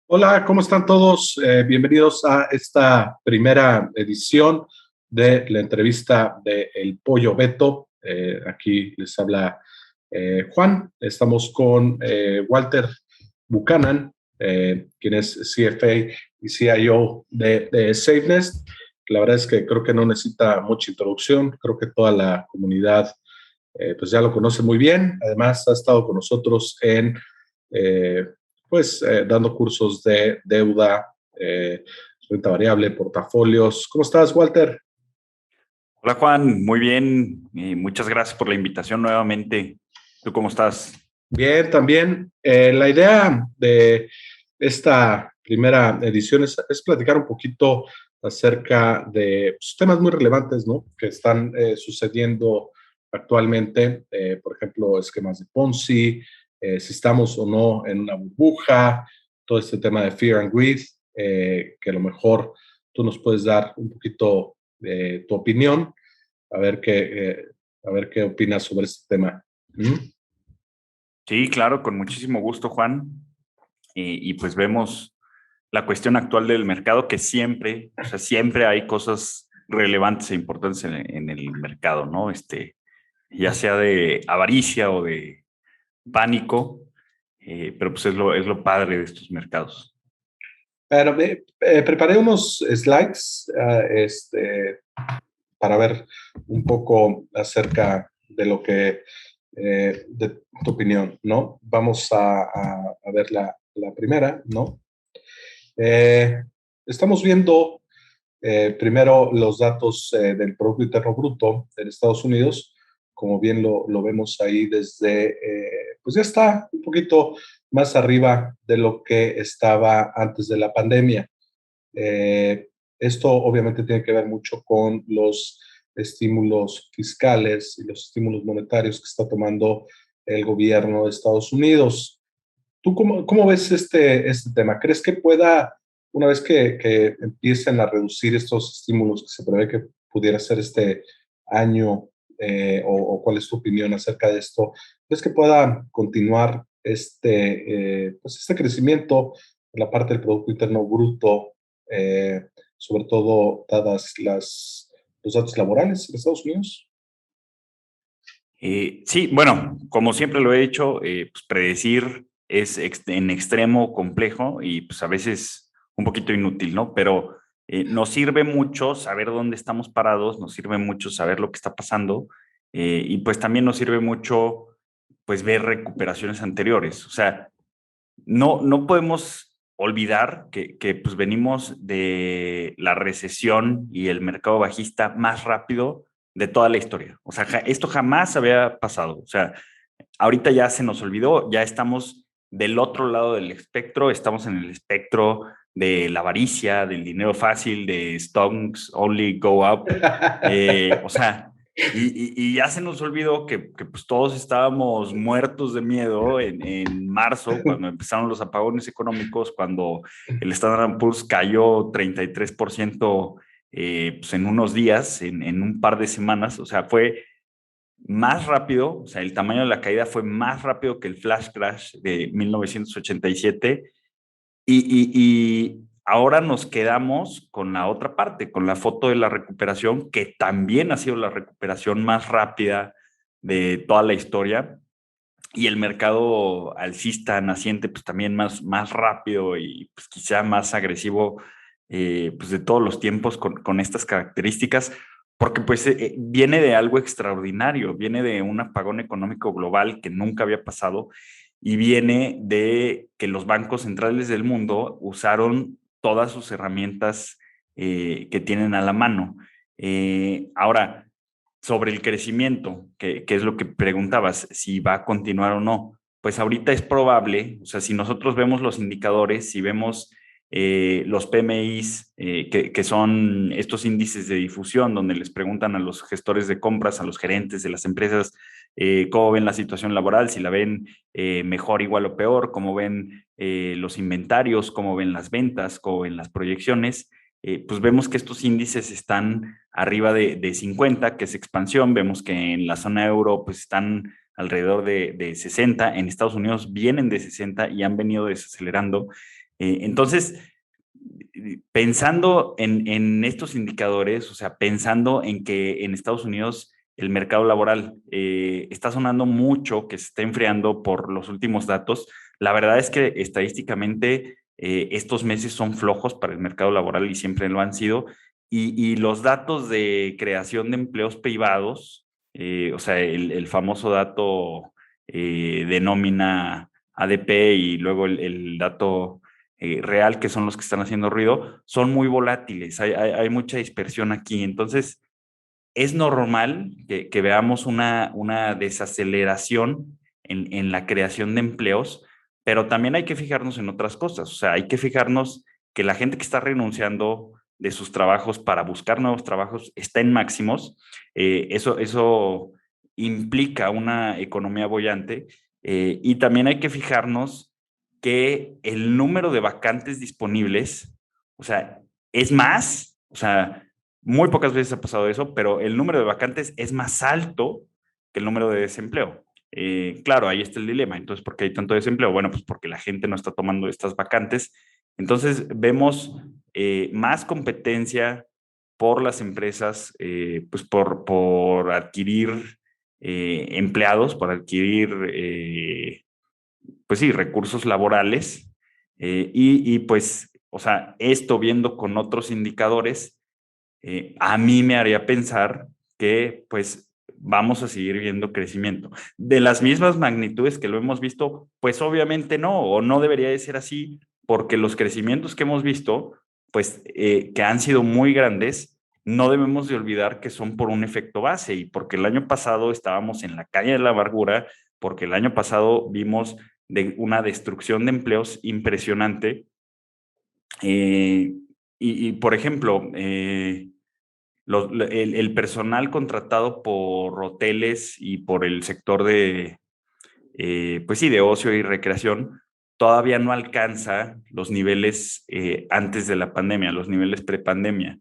Hola, ¿cómo están todos? Bienvenidos a esta primera edición de la entrevista de El Pollo Beto. Aquí les habla Juan. Estamos con Walter Buchanan, quien es CFA y CIO de SafeNest. La verdad es que creo que no necesita mucha introducción. Creo que toda la comunidad pues ya lo conoce muy bien. Además, ha estado con nosotros en eh, dando cursos de deuda, renta variable, portafolios. ¿Cómo estás, Walter? Hola Juan, muy bien. Muchas gracias por la invitación nuevamente. ¿Tú cómo estás? Bien, también. La idea de esta primera edición es platicar un poquito acerca de pues, temas muy relevantes, ¿no? Que están sucediendo actualmente. Por ejemplo, esquemas de Ponzi, si estamos o no en una burbuja, todo este tema de fear and greed, que a lo mejor tú nos puedes dar un poquito de tu opinión, a ver a ver qué opinas sobre este tema. ¿Mm? Sí, claro, con muchísimo gusto, Juan. Pues vemos la cuestión actual del mercado, que siempre, o sea, siempre hay cosas relevantes e importantes en el mercado, ¿no? Ya sea de avaricia o de pánico, pero pues es lo padre de estos mercados. Pero preparé unos slides para ver un poco acerca de lo que, de tu opinión, ¿no? Vamos a ver la primera, ¿no? Eh, Estamos viendo primero los datos del Producto Interno Bruto en Estados Unidos, como bien lo vemos ahí desde, pues ya está un poquito más arriba de lo que estaba antes de la pandemia. Eh, Esto obviamente tiene que ver mucho con los estímulos fiscales y los estímulos monetarios que está tomando el gobierno de Estados Unidos. ¿Tú cómo ves este tema? ¿Crees que pueda, una vez que empiecen a reducir estos estímulos que se prevé que pudiera ser este año, o cuál es tu opinión acerca de esto? ¿Crees que pueda continuar pues este crecimiento en la parte del Producto Interno Bruto, eh, sobre todo dadas los datos laborales en Estados Unidos? Sí, bueno, como siempre lo he hecho, pues predecir es en extremo complejo y pues a veces un poquito inútil, ¿no? Pero nos sirve mucho saber dónde estamos parados, nos sirve mucho saber lo que está pasando, y pues también nos sirve mucho pues ver recuperaciones anteriores. O sea, no podemos olvidar que pues venimos de la recesión y el mercado bajista más rápido de toda la historia. O sea, esto jamás había pasado. O sea, ahorita ya se nos olvidó, ya estamos del otro lado del espectro, estamos en el espectro de la avaricia, del dinero fácil, de stocks only go up. O sea, y ya se nos olvidó que pues todos estábamos muertos de miedo en marzo, cuando empezaron los apagones económicos, cuando el Standard Poor's cayó 33%, pues en unos días, en un par de semanas. O sea, fue más rápido, o sea, el tamaño de la caída fue más rápido que el flash crash de 1987. Y ahora nos quedamos con la otra parte, con la foto de la recuperación, que también ha sido la recuperación más rápida de toda la historia, y el mercado alcista naciente, pues también más rápido y pues quizá más agresivo, pues de todos los tiempos con estas características, porque pues viene de algo extraordinario, viene de un apagón económico global que nunca había pasado, y viene de que los bancos centrales del mundo usaron todas sus herramientas que tienen a la mano. Ahora, sobre el crecimiento, que es lo que preguntabas, si va a continuar o no, pues ahorita es probable. O sea, si nosotros vemos los indicadores, si vemos los PMIs, que son estos índices de difusión, donde les preguntan a los gestores de compras, a los gerentes de las empresas, cómo ven la situación laboral, si la ven mejor, igual o peor, cómo ven los inventarios, cómo ven las ventas, cómo ven las proyecciones. Pues vemos que estos índices están arriba de 50, que es expansión. Vemos que en la zona euro pues están alrededor de 60. En Estados Unidos vienen de 60 y han venido desacelerando. Entonces, pensando en estos indicadores, o sea, pensando en que en Estados Unidos el mercado laboral está sonando mucho, que se está enfriando por los últimos datos, la verdad es que estadísticamente estos meses son flojos para el mercado laboral y siempre lo han sido. Y los datos de creación de empleos privados, o sea, el famoso dato de nómina ADP y luego el dato real, que son los que están haciendo ruido, son muy volátiles, hay mucha dispersión aquí. Entonces, es normal que veamos una desaceleración en la creación de empleos, pero también hay que fijarnos en otras cosas. O sea, hay que fijarnos que la gente que está renunciando de sus trabajos para buscar nuevos trabajos está en máximos. Eso implica una economía bollante. Y también hay que fijarnos que el número de vacantes disponibles, o sea, es más, o sea, muy pocas veces ha pasado eso, pero el número de vacantes es más alto que el número de desempleo. Claro, ahí está el dilema. Entonces, ¿por qué hay tanto desempleo? Bueno, pues porque la gente no está tomando estas vacantes. Entonces, vemos más competencia por las empresas, pues por adquirir empleados, por adquirir, pues sí, recursos laborales. Pues, o sea, esto viendo con otros indicadores, a mí me haría pensar que pues vamos a seguir viendo crecimiento. De las mismas magnitudes que lo hemos visto, pues obviamente no, o no debería de ser así, porque los crecimientos que hemos visto, pues que han sido muy grandes, no debemos de olvidar que son por un efecto base y porque el año pasado estábamos en la calle de la amargura, porque el año pasado vimos de una destrucción de empleos impresionante. Por ejemplo, el personal contratado por hoteles y por el sector de, pues sí, de ocio y recreación, todavía no alcanza los niveles antes de la pandemia, los niveles prepandemia.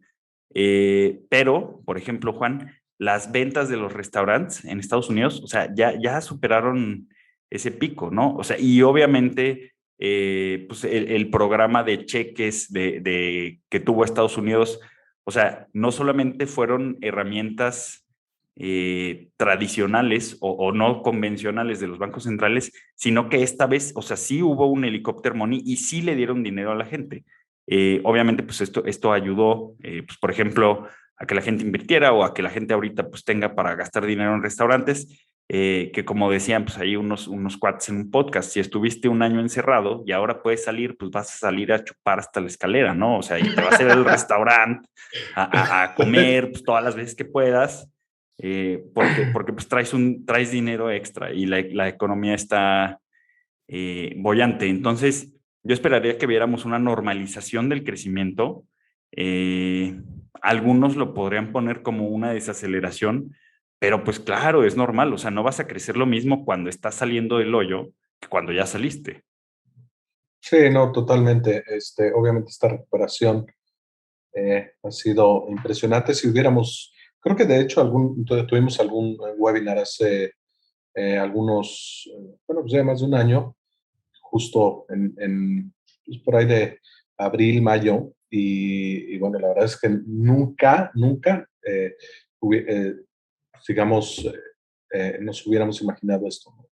Pero, por ejemplo, Juan, las ventas de los restaurantes en Estados Unidos, o sea, ya superaron ese pico, ¿no? O sea, y obviamente, pues el programa de cheques que tuvo Estados Unidos, o sea, no solamente fueron herramientas tradicionales o no convencionales de los bancos centrales, sino que esta vez, o sea, sí hubo un helicóptero money y sí le dieron dinero a la gente. Obviamente, pues esto ayudó, pues, por ejemplo, a que la gente invirtiera o a que la gente ahorita pues tenga para gastar dinero en restaurantes, que como decían, pues hay unos cuates en un podcast, si estuviste un año encerrado y ahora puedes salir, pues vas a salir a chupar hasta la escalera, ¿no? O sea, y te vas a ir al restaurante a comer pues, todas las veces que puedas, porque pues traes dinero extra y la economía está bollante. Entonces, yo esperaría que viéramos una normalización del crecimiento. Eh, Algunos lo podrían poner como una desaceleración, pero pues claro, es normal. O sea, no vas a crecer lo mismo cuando estás saliendo del hoyo que cuando ya saliste. Sí, no, totalmente. Obviamente esta recuperación ha sido impresionante. Si hubiéramos, creo que de hecho tuvimos algún webinar hace bueno, pues ya más de un año, justo pues por ahí de abril, mayo, y bueno, la verdad es que nunca, digamos, nos hubiéramos imaginado esto, ¿no?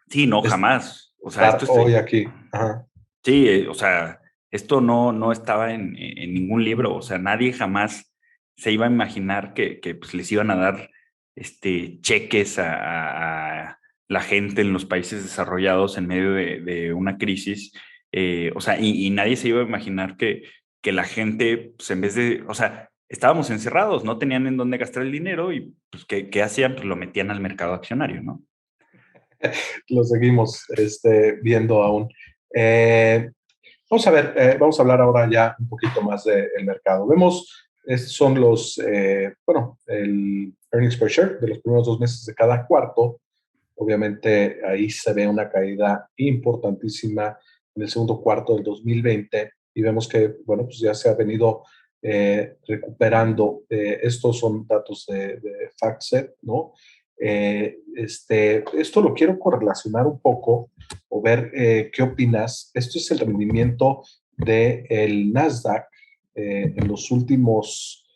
Sí, no, Es jamás. O sea, estar hoy aquí. Ajá. sí, o sea, esto no estaba en ningún libro. O sea, nadie jamás se iba a imaginar que pues, les iban a dar cheques a la gente en los países desarrollados en medio de una crisis. O sea, y nadie se iba a imaginar que la gente, pues en vez de, o sea, estábamos encerrados, no tenían en dónde gastar el dinero y pues, ¿qué hacían? Pues lo metían al mercado accionario, ¿no? Lo seguimos viendo aún. Eh, vamos a hablar ahora ya un poquito más del mercado. Vemos, estos son bueno, el earnings per share de los primeros 2 meses de cada cuarto. Obviamente ahí se ve una caída importantísima en el segundo cuarto del 2020 y vemos que, bueno, pues ya se ha venido recuperando. Estos son datos de FactSet, ¿no? Esto lo quiero correlacionar un poco o ver qué opinas. Esto es el rendimiento del Nasdaq en los últimos,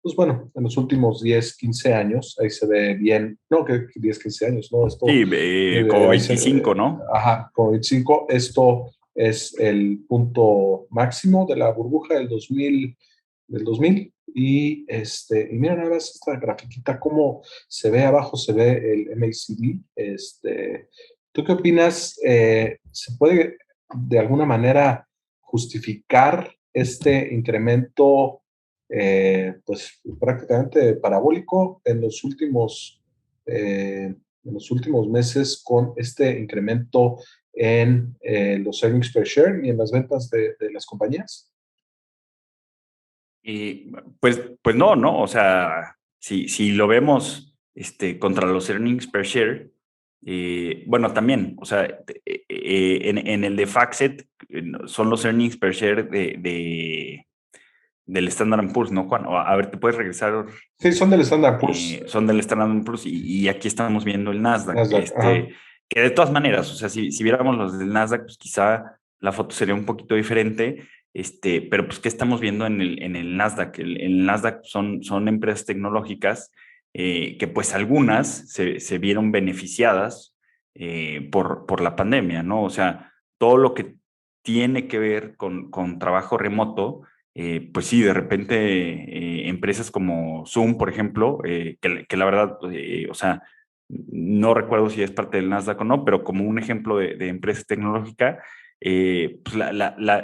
pues bueno, en los últimos 10 15 años. Ahí se ve bien, no, que 10 15 años, ¿no? Esto, Sí, como ahí se, 25, ¿no? ajá, como 25. Esto es el punto máximo de la burbuja del 2000 y mira nada más esta grafiquita, cómo se ve abajo, se ve el MACD. ¿Tú qué opinas? ¿Se puede de alguna manera justificar este incremento, pues prácticamente parabólico en los últimos meses con este incremento en los earnings per share y en las ventas de las compañías? Y pues no, ¿no? O sea, si lo vemos contra los earnings per share, bueno, también, o sea, en el de FactSet son los earnings per share del Standard Poor's, ¿no, Juan? A ver, ¿te puedes regresar? Sí, son del Standard Poor's. Son del Standard Poor's y aquí estamos viendo el Nasdaq. Nasdaq, ajá. Que de todas maneras, o sea, si viéramos los del Nasdaq, pues quizá la foto sería un poquito diferente, pero pues, ¿qué estamos viendo en el Nasdaq? El Nasdaq son empresas tecnológicas que pues algunas se vieron beneficiadas por la pandemia, ¿no? O sea, todo lo que tiene que ver con trabajo remoto, pues sí, de repente empresas como Zoom, por ejemplo, que la verdad, o sea, no recuerdo si es parte del Nasdaq o no, pero como un ejemplo de empresa tecnológica, pues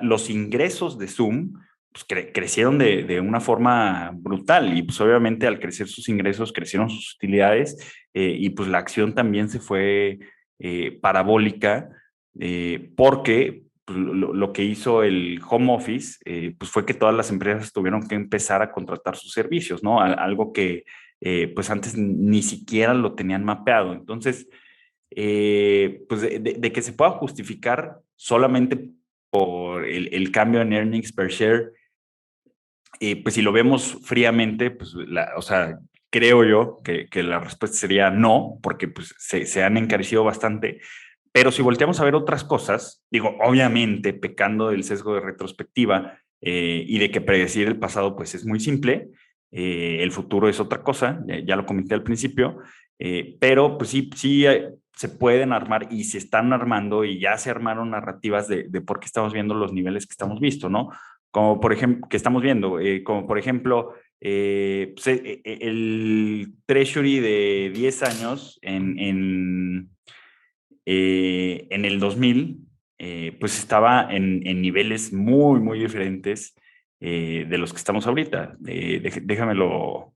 los ingresos de Zoom pues crecieron de una forma brutal y pues obviamente al crecer sus ingresos crecieron sus utilidades y pues la acción también se fue parabólica porque pues, lo que hizo el home office pues fue que todas las empresas tuvieron que empezar a contratar sus servicios, ¿no? Algo que pues antes ni siquiera lo tenían mapeado. Entonces, pues de que se pueda justificar solamente por el cambio en earnings per share, pues si lo vemos fríamente, pues o sea, creo yo que la respuesta sería no, porque pues se han encarecido bastante. Pero si volteamos a ver otras cosas, digo, obviamente pecando del sesgo de retrospectiva y de que predecir el pasado pues es muy simple, el futuro es otra cosa, ya lo comenté al principio, pero pues sí se pueden armar y se están armando y ya se armaron narrativas de por qué estamos viendo los niveles que estamos viendo, ¿no? Como por ejemplo, que estamos viendo, como por ejemplo, pues, el Treasury de 10 años en el 2000, pues estaba en niveles muy, muy diferentes de los que estamos ahorita. Déjamelo,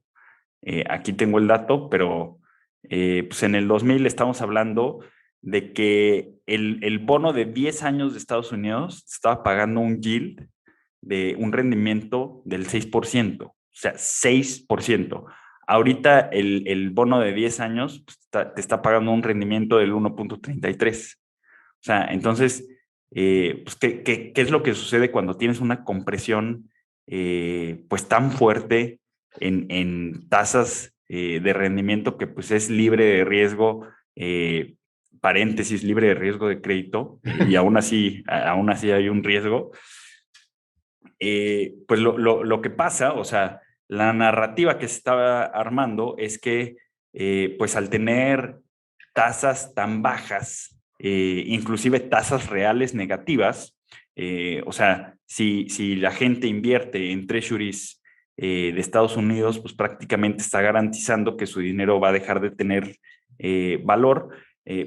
aquí tengo el dato, pero pues en el 2000 estamos hablando de que el bono de 10 años de Estados Unidos estaba pagando un yield de un rendimiento del 6%, o sea, 6%. Ahorita el bono de 10 años pues, te está pagando un rendimiento del 1.33. O sea, entonces, pues, ¿qué es lo que sucede cuando tienes una compresión pues tan fuerte en tasas de rendimiento que pues es libre de riesgo, paréntesis, libre de riesgo de crédito, y aún así hay un riesgo? Pues lo que pasa, o sea, la narrativa que se estaba armando es que, pues al tener tasas tan bajas, inclusive tasas reales negativas, o sea, si la gente invierte en treasuries de Estados Unidos, pues prácticamente está garantizando que su dinero va a dejar de tener valor.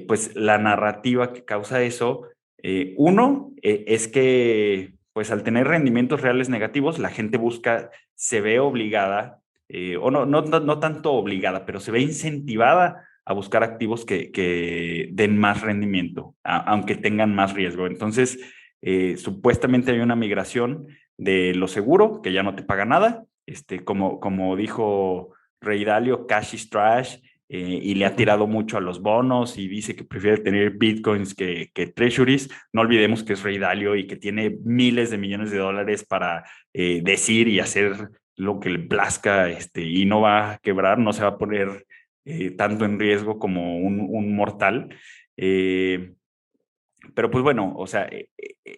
Pues la narrativa que causa eso, uno, es que pues al tener rendimientos reales negativos, la gente se ve obligada, o no tanto obligada, pero se ve incentivada a buscar activos que den más rendimiento, aunque tengan más riesgo. Entonces, supuestamente hay una migración de lo seguro, que ya no te paga nada, como dijo Ray Dalio, cash is trash, y le ha tirado mucho a los bonos y dice que prefiere tener bitcoins que treasuries. No olvidemos que es Ray Dalio y que tiene miles de millones de dólares para decir y hacer lo que le plazca, y no va a quebrar, no se va a poner tanto en riesgo como un mortal. Pero pues bueno, o sea,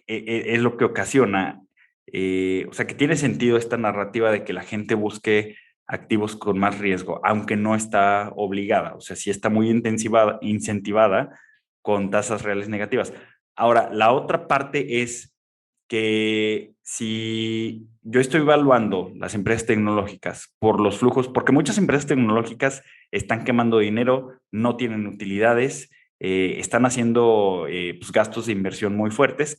es lo que ocasiona, o sea, que tiene sentido esta narrativa de que la gente busque activos con más riesgo, aunque no está obligada, o sea, sí está muy incentivada con tasas reales negativas. Ahora, la otra parte es que si yo estoy evaluando las empresas tecnológicas por los flujos, porque muchas empresas tecnológicas están quemando dinero, no tienen utilidades, están haciendo pues, gastos de inversión muy fuertes,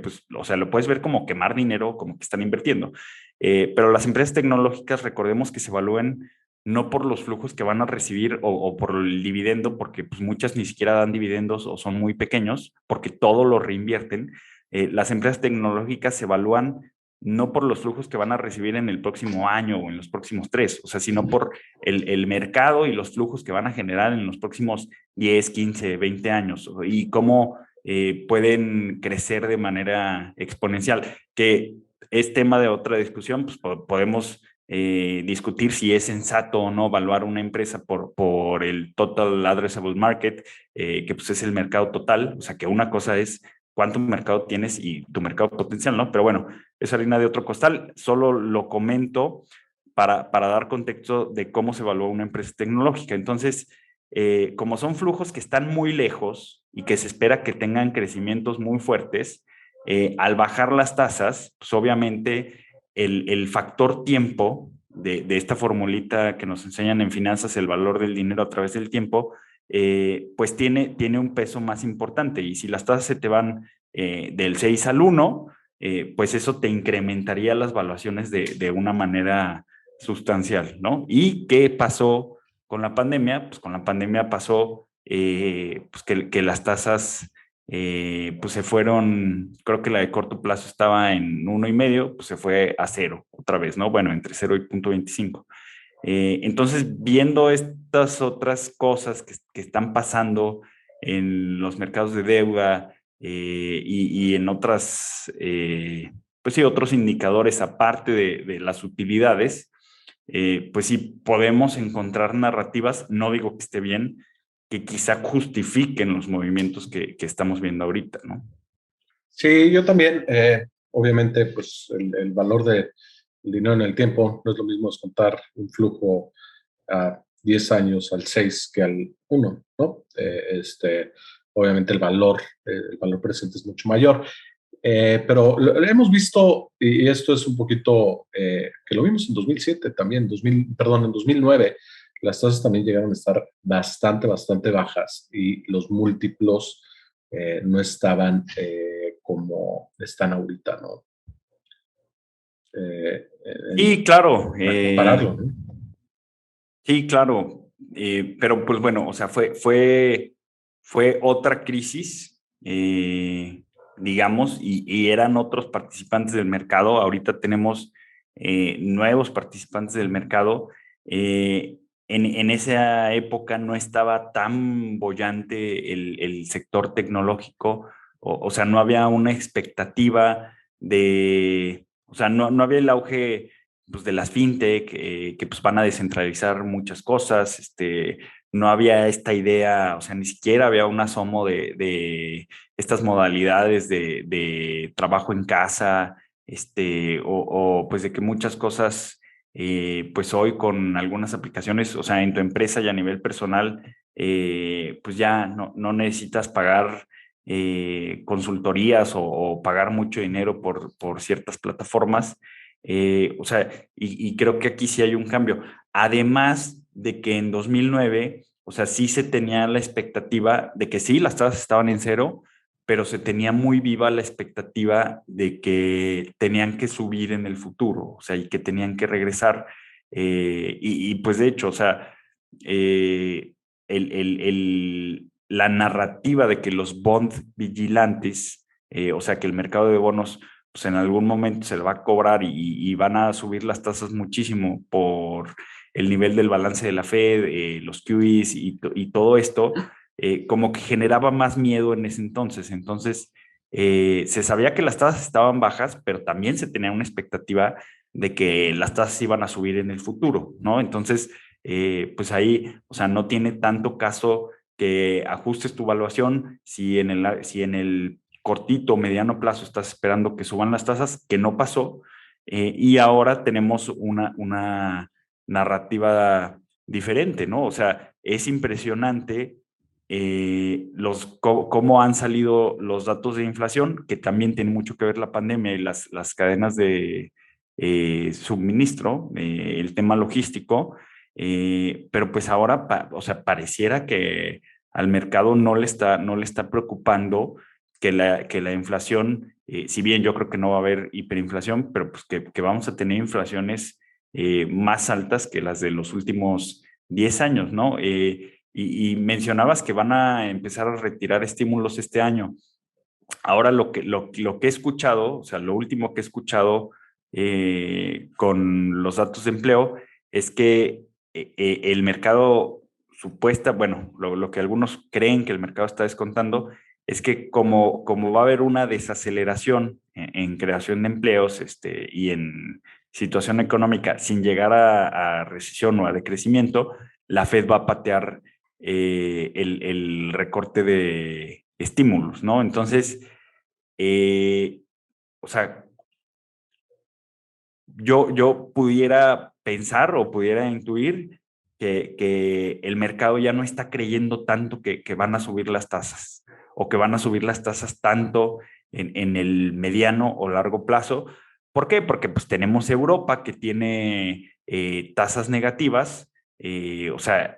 pues, o sea, lo puedes ver como quemar dinero, como que están invirtiendo. Pero las empresas tecnológicas, recordemos que se evalúen no por los flujos que van a recibir o por el dividendo, porque pues, muchas ni siquiera dan dividendos o son muy pequeños, porque todo lo reinvierten. Las empresas tecnológicas se evalúan no por los flujos que van a recibir en el próximo año o en los próximos 3, o sea, sino por el mercado y los flujos que van a generar en los próximos 10, 15, 20 años y cómo pueden crecer de manera exponencial, que es tema de otra discusión, pues podemos discutir si es sensato o no evaluar una empresa por el Total Addressable Market, que pues es el mercado total, o sea que una cosa es cuánto mercado tienes y tu mercado potencial, ¿no? Pero bueno, es harina de otro costal, solo lo comento para dar contexto de cómo se evalúa una empresa tecnológica. Entonces, como son flujos que están muy lejos y que se espera que tengan crecimientos muy fuertes, al bajar las tasas, pues obviamente el factor tiempo de esta formulita que nos enseñan en finanzas, el valor del dinero a través del tiempo, pues tiene un peso más importante. Y si las tasas se te van del 6 al 1, pues eso te incrementaría las valuaciones de una manera sustancial, ¿no? ¿Y qué pasó con la pandemia? Pues con la pandemia pasó pues que las tasas pues se fueron, creo que la de corto plazo estaba en 1,5, pues se fue a 0 otra vez, ¿no? Bueno, entre 0 y 0,25. Entonces, viendo estas otras cosas que están pasando en los mercados de deuda y en otras, pues sí, otros indicadores aparte de las utilidades, pues sí, podemos encontrar narrativas, no digo que esté bien, que quizá justifiquen los movimientos que estamos viendo ahorita, ¿no? Sí, yo también, obviamente, pues el valor del dinero en el tiempo no es lo mismo descontar un flujo a 10 años al 6 que al uno, ¿no? Obviamente el valor presente es mucho mayor. Pero lo hemos visto, y esto es un poquito, que lo vimos en 2007 también, perdón, en 2009, las tasas también llegaron a estar bastante bajas y los múltiplos no estaban como están ahorita, ¿no? Sí, claro, Para compararlo, ¿no? sí, claro, pero pues bueno, o sea, fue otra crisis, digamos, y eran otros participantes del mercado. Ahorita tenemos nuevos participantes del mercado. En esa época no estaba tan bollante el sector tecnológico, o sea, no había una expectativa o sea, no había el auge pues, de las fintech, que pues, van a descentralizar muchas cosas. No había esta idea, o sea, ni siquiera había un asomo de estas modalidades de trabajo en casa, pues de que muchas cosas, pues hoy con algunas aplicaciones, o sea, en tu empresa y a nivel personal, pues ya no necesitas pagar consultorías o pagar mucho dinero por ciertas plataformas. O sea, y creo que aquí sí hay un cambio. Además de que en 2009, o sea, sí se tenía la expectativa de que sí, las tasas estaban en 0, pero se tenía muy viva la expectativa de que tenían que subir en el futuro, o sea, y que tenían que regresar. Pues de hecho, o sea, eh, la narrativa de que los bond vigilantes, o sea, que el mercado de bonos pues en algún momento se le va a cobrar y van a subir las tasas muchísimo por el nivel del balance de la Fed, los QEs y todo esto, como que generaba más miedo en ese entonces. Entonces, se sabía que las tasas estaban bajas, pero también se tenía una expectativa de que las tasas iban a subir en el futuro, ¿no? Entonces, pues ahí, o sea, no tiene tanto caso que ajustes tu evaluación si en el cortito o mediano plazo estás esperando que suban las tasas, que no pasó, y ahora tenemos una narrativa diferente, ¿no? O sea, es impresionante cómo han salido los datos de inflación, que también tiene mucho que ver la pandemia y las cadenas de suministro, el tema logístico, pero pues ahora, o sea, pareciera que al mercado no le está preocupando que la inflación, si bien yo creo que no va a haber hiperinflación, pero pues que vamos a tener inflaciones más altas que las de los últimos 10 años, ¿no? Y mencionabas que van a empezar a retirar estímulos este año. Ahora lo que he escuchado, o sea, lo último que he escuchado con los datos de empleo es que el mercado bueno, lo que algunos creen que el mercado está descontando es que como va a haber una desaceleración en creación de empleos y en situación económica sin llegar a recesión o a decrecimiento, la Fed va a patear el recorte de estímulos, ¿no? Entonces, eh, o sea, yo pudiera pensar o pudiera intuir que el mercado ya no está creyendo tanto que van a subir las tasas o que van a subir las tasas tanto en el mediano o largo plazo. ¿Por qué? Porque pues tenemos Europa que tiene tasas negativas, o sea,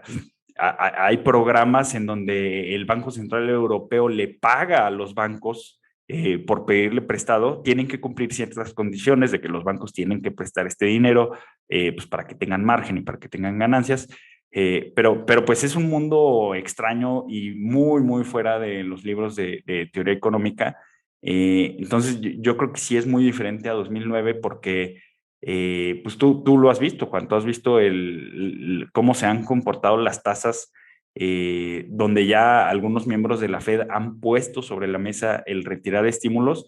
hay programas en donde el Banco Central Europeo le paga a los bancos por pedirle prestado, tienen que cumplir ciertas condiciones de que los bancos tienen que prestar este dinero pues para que tengan margen y para que tengan ganancias. Pero pues es un mundo extraño y muy fuera de los libros de teoría económica. Entonces yo creo que sí es muy diferente a 2009 porque pues tú lo has visto, cuando has visto cómo se han comportado las tasas donde ya algunos miembros de la Fed han puesto sobre la mesa el retirar estímulos,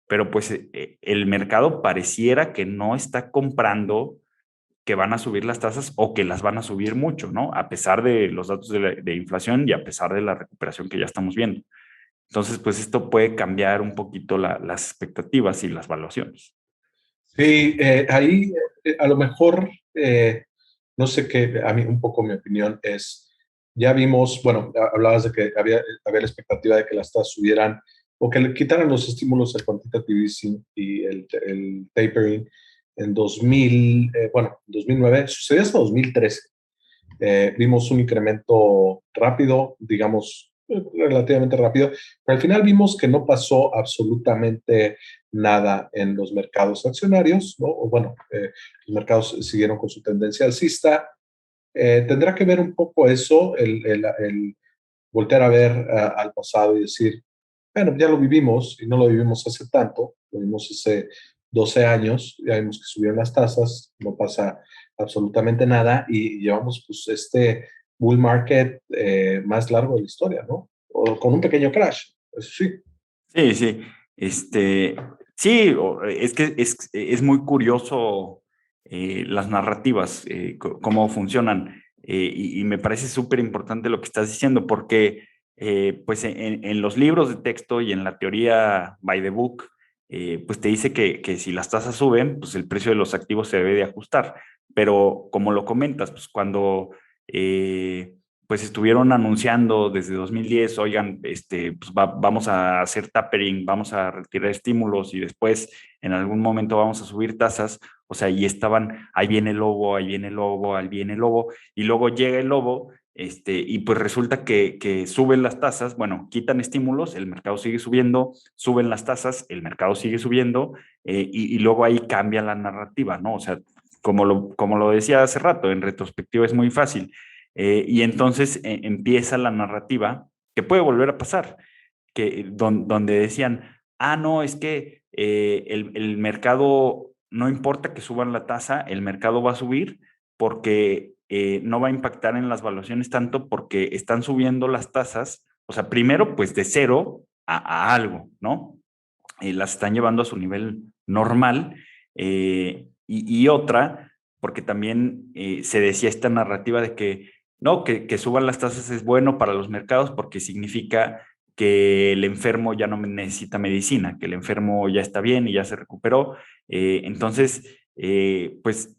pero pues el mercado pareciera que no está comprando que van a subir las tasas o que las van a subir mucho, ¿no? A pesar de los datos de inflación y a pesar de la recuperación que ya estamos viendo. Entonces, pues esto puede cambiar un poquito las expectativas y las valuaciones. Sí, ahí a lo mejor, no sé qué, a mí un poco mi opinión es, ya vimos, bueno, hablabas de que había la expectativa de que las tasas subieran o que le quitaran los estímulos al quantitative easing y el tapering en 2000, bueno, 2009, sucedió hasta 2013. Vimos un incremento rápido, digamos, relativamente rápido, pero al final vimos que no pasó absolutamente nada en los mercados accionarios, ¿no? O bueno, los mercados siguieron con su tendencia alcista. Tendrá que ver un poco eso, el voltear a ver al pasado y decir, bueno, ya lo vivimos y no lo vivimos hace tanto, lo vimos hace 12 años, ya vimos que subieron las tasas, no pasa absolutamente nada y llevamos pues este bull market más largo de la historia, ¿no? O con un pequeño crash, eso sí. Sí, sí. Sí, es que es muy curioso las narrativas, cómo funcionan. Y me parece súper importante lo que estás diciendo, porque pues en los libros de texto y en la teoría by the book, pues te dice que si las tasas suben, pues el precio de los activos se debe de ajustar. Pero como lo comentas, pues cuando pues estuvieron anunciando desde 2010, oigan, pues vamos a hacer tapering, vamos a retirar estímulos y después en algún momento vamos a subir tasas, o sea, y estaban, ahí viene el lobo, ahí viene el lobo, ahí viene el lobo, y luego llega el lobo, y pues resulta que suben las tasas, bueno, quitan estímulos, el mercado sigue subiendo, suben las tasas, el mercado sigue subiendo, y luego ahí cambia la narrativa, ¿no? O sea, como lo decía hace rato, en retrospectiva es muy fácil. Y entonces empieza la narrativa que puede volver a pasar, donde decían, ah, no, es que el mercado, no importa que suban la tasa, el mercado va a subir porque no va a impactar en las valuaciones tanto porque están subiendo las tasas, o sea, primero pues de cero a algo, ¿no? Las están llevando a su nivel normal y otra porque también se decía esta narrativa de que no, que suban las tasas es bueno para los mercados porque significa que el enfermo ya no necesita medicina, que el enfermo ya está bien y ya se recuperó. Entonces, pues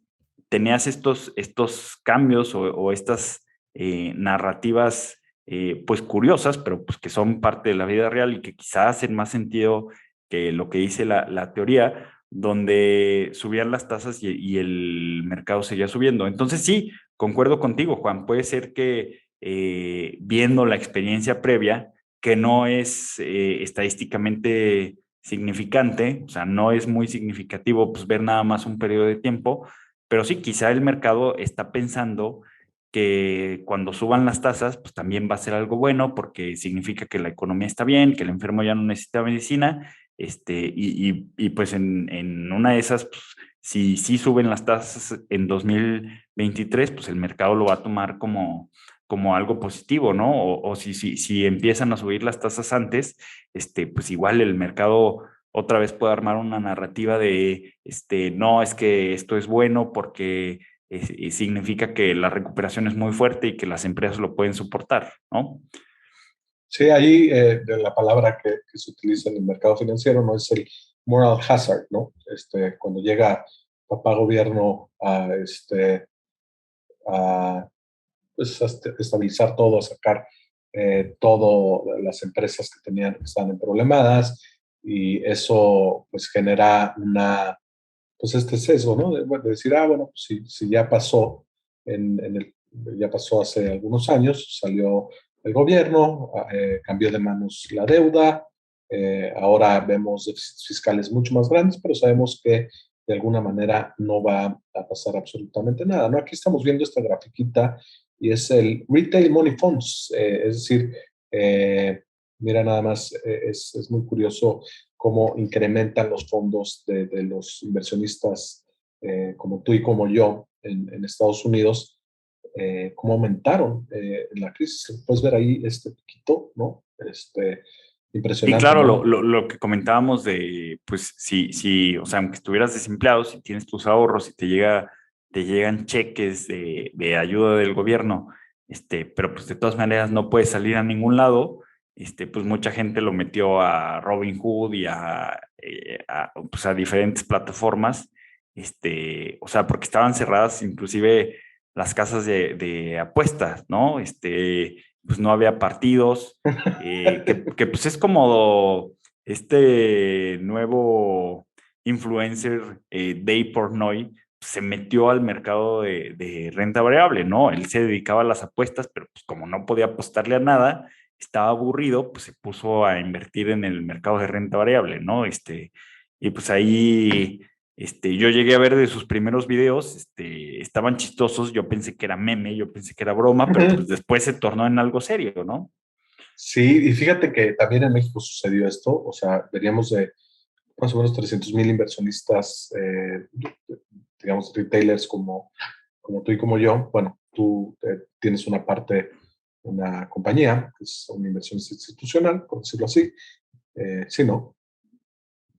tenías estos cambios o estas narrativas pues curiosas, pero pues que son parte de la vida real y que quizás hacen más sentido que lo que dice la teoría, donde subían las tasas y el mercado seguía subiendo. Entonces sí, concuerdo contigo, Juan, puede ser que viendo la experiencia previa, que no es estadísticamente significante, o sea, no es muy significativo pues ver nada más un periodo de tiempo, pero sí, quizá el mercado está pensando que cuando suban las tasas, pues también va a ser algo bueno porque significa que la economía está bien, que el enfermo ya no necesita medicina, pues en una de esas, pues, si suben las tasas en 2023, pues el mercado lo va a tomar como algo positivo, ¿no? O si empiezan a subir las tasas antes, pues igual el mercado otra vez puede armar una narrativa de, no, es que esto es bueno porque significa que la recuperación es muy fuerte y que las empresas lo pueden soportar, ¿no? Sí, ahí de la palabra que se utiliza en el mercado financiero no es el moral hazard, ¿no? Cuando llega papá gobierno a pues, estabilizar todo, a sacar todo las empresas que tenían que estaban en problemadas y eso pues genera pues este sesgo, ¿no? De decir, bueno, pues si ya pasó ya pasó hace algunos años, salió el gobierno, cambió de manos la deuda, ahora vemos déficits fiscales mucho más grandes, pero sabemos que de alguna manera no va a pasar absolutamente nada, ¿no? Aquí estamos viendo esta grafiquita y es el Retail Money Funds, es decir, mira nada más, es muy curioso cómo incrementan los fondos de los inversionistas como tú y como yo en Estados Unidos, cómo aumentaron en la crisis. Puedes ver ahí este piquito, ¿no? Y Impresionante, claro, ¿no? lo que comentábamos de, pues, o sea, aunque estuvieras desempleado, si tienes tus ahorros y te llegan cheques de ayuda del gobierno, pero pues de todas maneras no puedes salir a ningún lado, pues mucha gente lo metió a Robinhood y pues a diferentes plataformas, o sea, porque estaban cerradas inclusive las casas de apuestas, ¿no? Pues no había partidos, que pues es como este nuevo influencer, Dave Portnoy, se metió al mercado de renta variable, ¿no? Él se dedicaba a las apuestas, pero pues como no podía apostarle a nada, estaba aburrido, pues se puso a invertir en el mercado de renta variable, ¿no? Y pues ahí yo llegué a ver de sus primeros videos, estaban chistosos, yo pensé que era meme, yo pensé que era broma, pero pues después se tornó en algo serio, ¿no? Sí, y fíjate que también en México sucedió esto, o sea, veníamos de más o menos 300,000 inversionistas, digamos, retailers como tú y como yo. Bueno, tú tienes una parte, una compañía, que es una inversión institucional, por decirlo así. Sí, ¿no?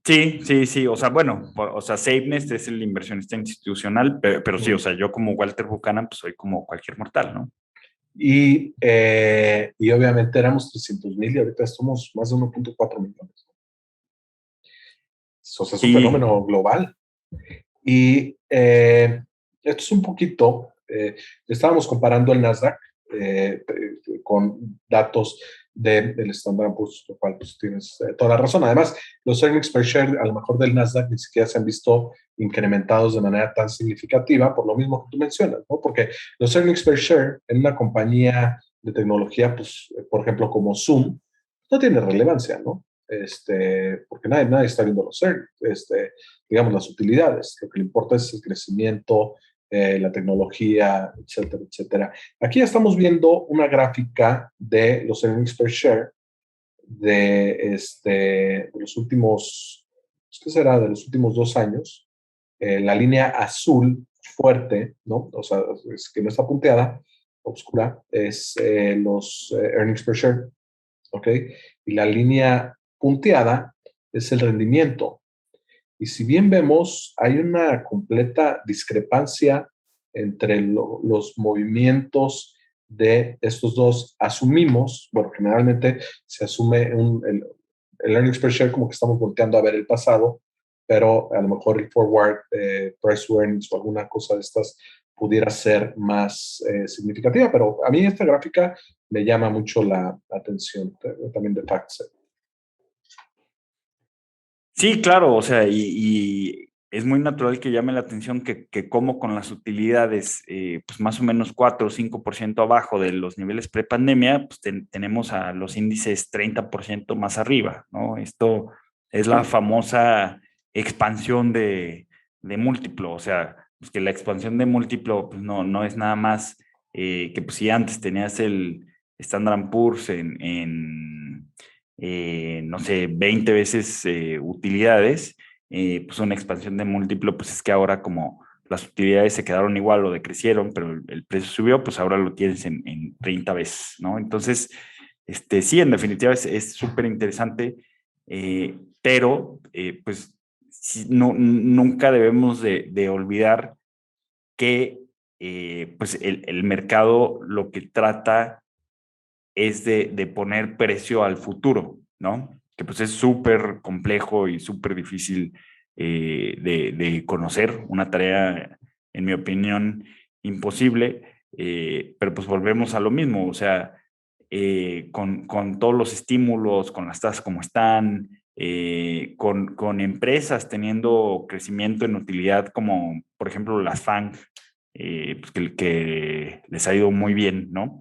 Sí, sí, sí, o sea, bueno, o sea, SafeNest es el inversionista institucional, pero sí, o Mm. sea, yo como Walter Buchanan, pues soy como cualquier mortal, ¿no? Y obviamente éramos 300,000 y ahorita somos más de 1,4 millones. O sea, es un Sí, fenómeno global. Y esto es un poquito, estábamos comparando el Nasdaq con datos del Standard Poor's, lo cual pues tienes toda la razón. Además, los earnings per share a lo mejor del Nasdaq ni siquiera se han visto incrementados de manera tan significativa por lo mismo que tú mencionas, ¿no? Porque los earnings per share en una compañía de tecnología, pues, por ejemplo, como Zoom, no tiene relevancia, ¿no? Porque nadie está viendo los earnings, digamos, las utilidades. Lo que le importa es el crecimiento, la tecnología, etcétera, etcétera. Aquí estamos viendo una gráfica de los earnings per share de los últimos, ¿qué será? De los últimos 2 años. La línea azul fuerte, ¿no? O sea, es que no está punteada, oscura, es los earnings per share, ¿ok? Y la línea punteada es el rendimiento. Y si bien vemos, hay una completa discrepancia entre los movimientos de estos dos. Asumimos, bueno, generalmente se asume el earnings per share como que estamos volteando a ver el pasado, pero a lo mejor el forward price to earnings o alguna cosa de estas pudiera ser más significativa, pero a mí esta gráfica me llama mucho la atención, también de FactSet. Sí, claro, o sea, y es muy natural que llame la atención que como con las utilidades, pues más o menos 4 o 5% abajo de los niveles prepandemia, pues tenemos a los índices 30% más arriba, ¿no? Esto es la famosa expansión de múltiplo, o sea, pues que la expansión de múltiplo pues no es nada más que pues si antes tenías el Standard Poor's no sé, 20 veces utilidades, pues una expansión de múltiplo, pues es que ahora como las utilidades se quedaron igual o decrecieron, pero el precio subió, pues ahora lo tienes en 30 veces, ¿no? Entonces, sí, en definitiva es súper interesante, pero pues sí, nunca debemos de olvidar que pues el mercado lo que trata es de poner precio al futuro, ¿no? Que pues es súper complejo y súper difícil de conocer, una tarea, en mi opinión, imposible, pero pues volvemos a lo mismo, o sea, con todos los estímulos, con las tasas como están, con empresas teniendo crecimiento en utilidad como, por ejemplo, las FANG, pues que les ha ido muy bien, ¿no?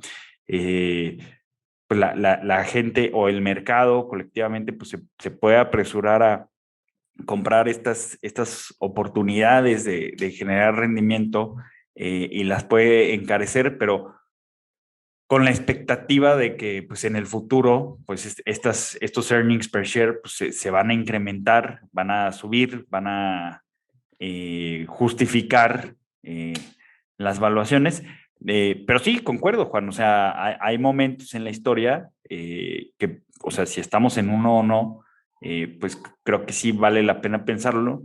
Pues la gente o el mercado colectivamente pues se puede apresurar a comprar estas oportunidades de generar rendimiento y las puede encarecer, pero con la expectativa de que pues en el futuro pues estos earnings per share pues, se van a incrementar, van a subir, van a justificar las valuaciones. Pero sí, concuerdo, Juan. O sea, hay momentos en la historia que, o sea, si estamos en uno o no, pues creo que sí vale la pena pensarlo,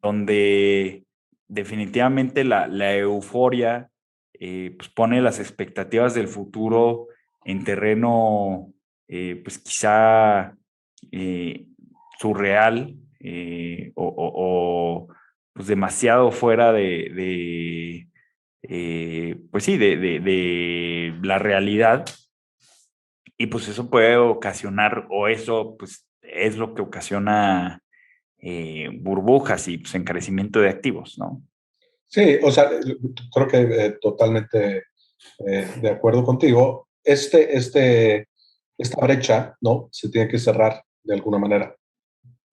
donde definitivamente la euforia pues pone las expectativas del futuro en terreno, pues quizá eh, surreal o, pues demasiado fuera pues sí, de la realidad. Y pues eso puede ocasionar, o eso pues es lo que ocasiona burbujas y pues, encarecimiento de activos, ¿no? Sí, o sea, creo que totalmente de acuerdo contigo. Esta brecha, ¿no? Se tiene que cerrar de alguna manera.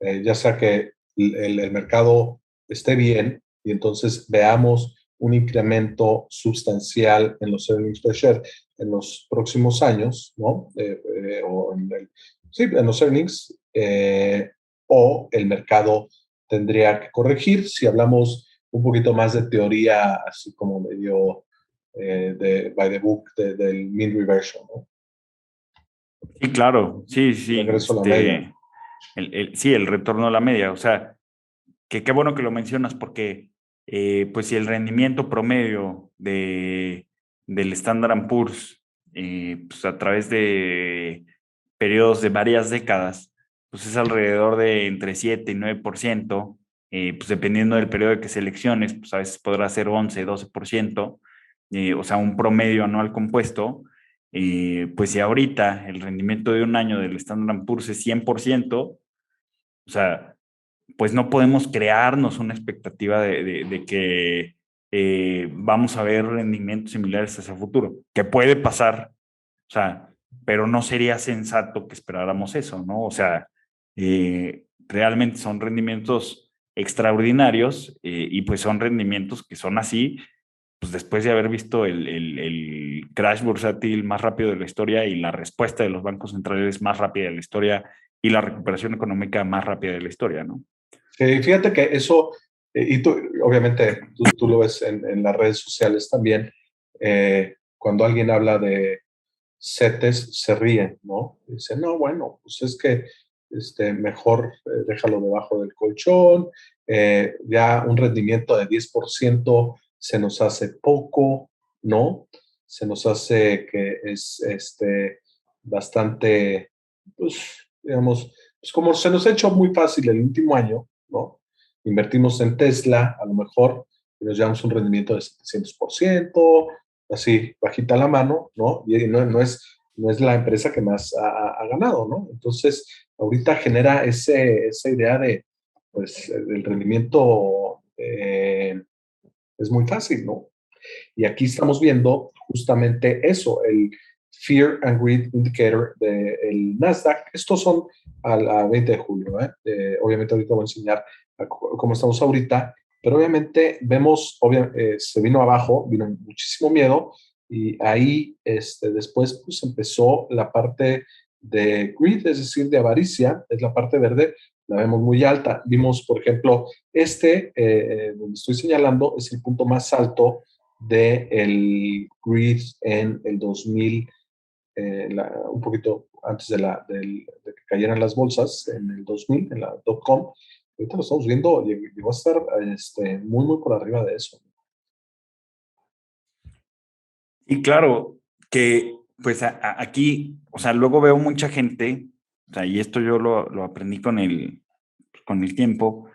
Ya sea que el mercado esté bien y entonces veamos un incremento sustancial en los earnings per share en los próximos años, ¿no? Sí, en los earnings, o el mercado tendría que corregir. Si hablamos un poquito más de teoría, así como medio by the book, del mean reversion, ¿no? Sí, claro, sí, sí, Regreso a la media. sí, el retorno a la media, o sea, que qué bueno que lo mencionas porque, pues si el rendimiento promedio del Standard Poor's, pues a través de periodos de varias décadas, pues es alrededor de entre 7 y 9%, pues dependiendo del periodo que selecciones, pues a veces podrá ser 11, 12%, o sea, un promedio anual compuesto. Pues si ahorita el rendimiento de un año del Standard Poor's es 100%, o sea, pues no podemos crearnos una expectativa de que vamos a ver rendimientos similares hacia el futuro, que puede pasar, o sea, pero no sería sensato que esperáramos eso, ¿no? O sea, realmente son rendimientos extraordinarios y pues son rendimientos que son así, pues después de haber visto el crash bursátil más rápido de la historia y la respuesta de los bancos centrales más rápida de la historia y la recuperación económica más rápida de la historia, ¿no? Fíjate que eso, y tú, obviamente, tú lo ves en las redes sociales también, cuando alguien habla de CETES, se ríen, ¿no? Dicen, no, bueno, pues es que mejor déjalo debajo del colchón, ya un rendimiento de 10% se nos hace poco, ¿no? Se nos hace que es bastante, pues, digamos, pues como se nos ha hecho muy fácil el último año, ¿no? Invertimos en Tesla, a lo mejor, y nos llevamos un rendimiento de 700%, así, bajita la mano, ¿no? Y no es la empresa que más ha ganado, ¿no? Entonces, ahorita genera esa idea de, pues, el rendimiento es muy fácil, ¿no? Y aquí estamos viendo justamente eso, el Fear and Greed Indicator del Nasdaq. Estos son a 20 de julio. Obviamente ahorita voy a enseñar cómo estamos ahorita, pero obviamente vemos, se vino abajo, vino muchísimo miedo y ahí después pues empezó la parte de greed, es decir, de avaricia, es la parte verde, la vemos muy alta. Vimos, por ejemplo, donde estoy señalando, es el punto más alto del grid en el 2000, un poquito antes de que cayeran las bolsas, en el 2000, en la .com. Ahorita lo estamos viendo, llegó a estar muy, muy por arriba de eso. Y claro, que pues aquí, o sea, luego veo mucha gente, o sea, y esto yo lo aprendí con el tiempo,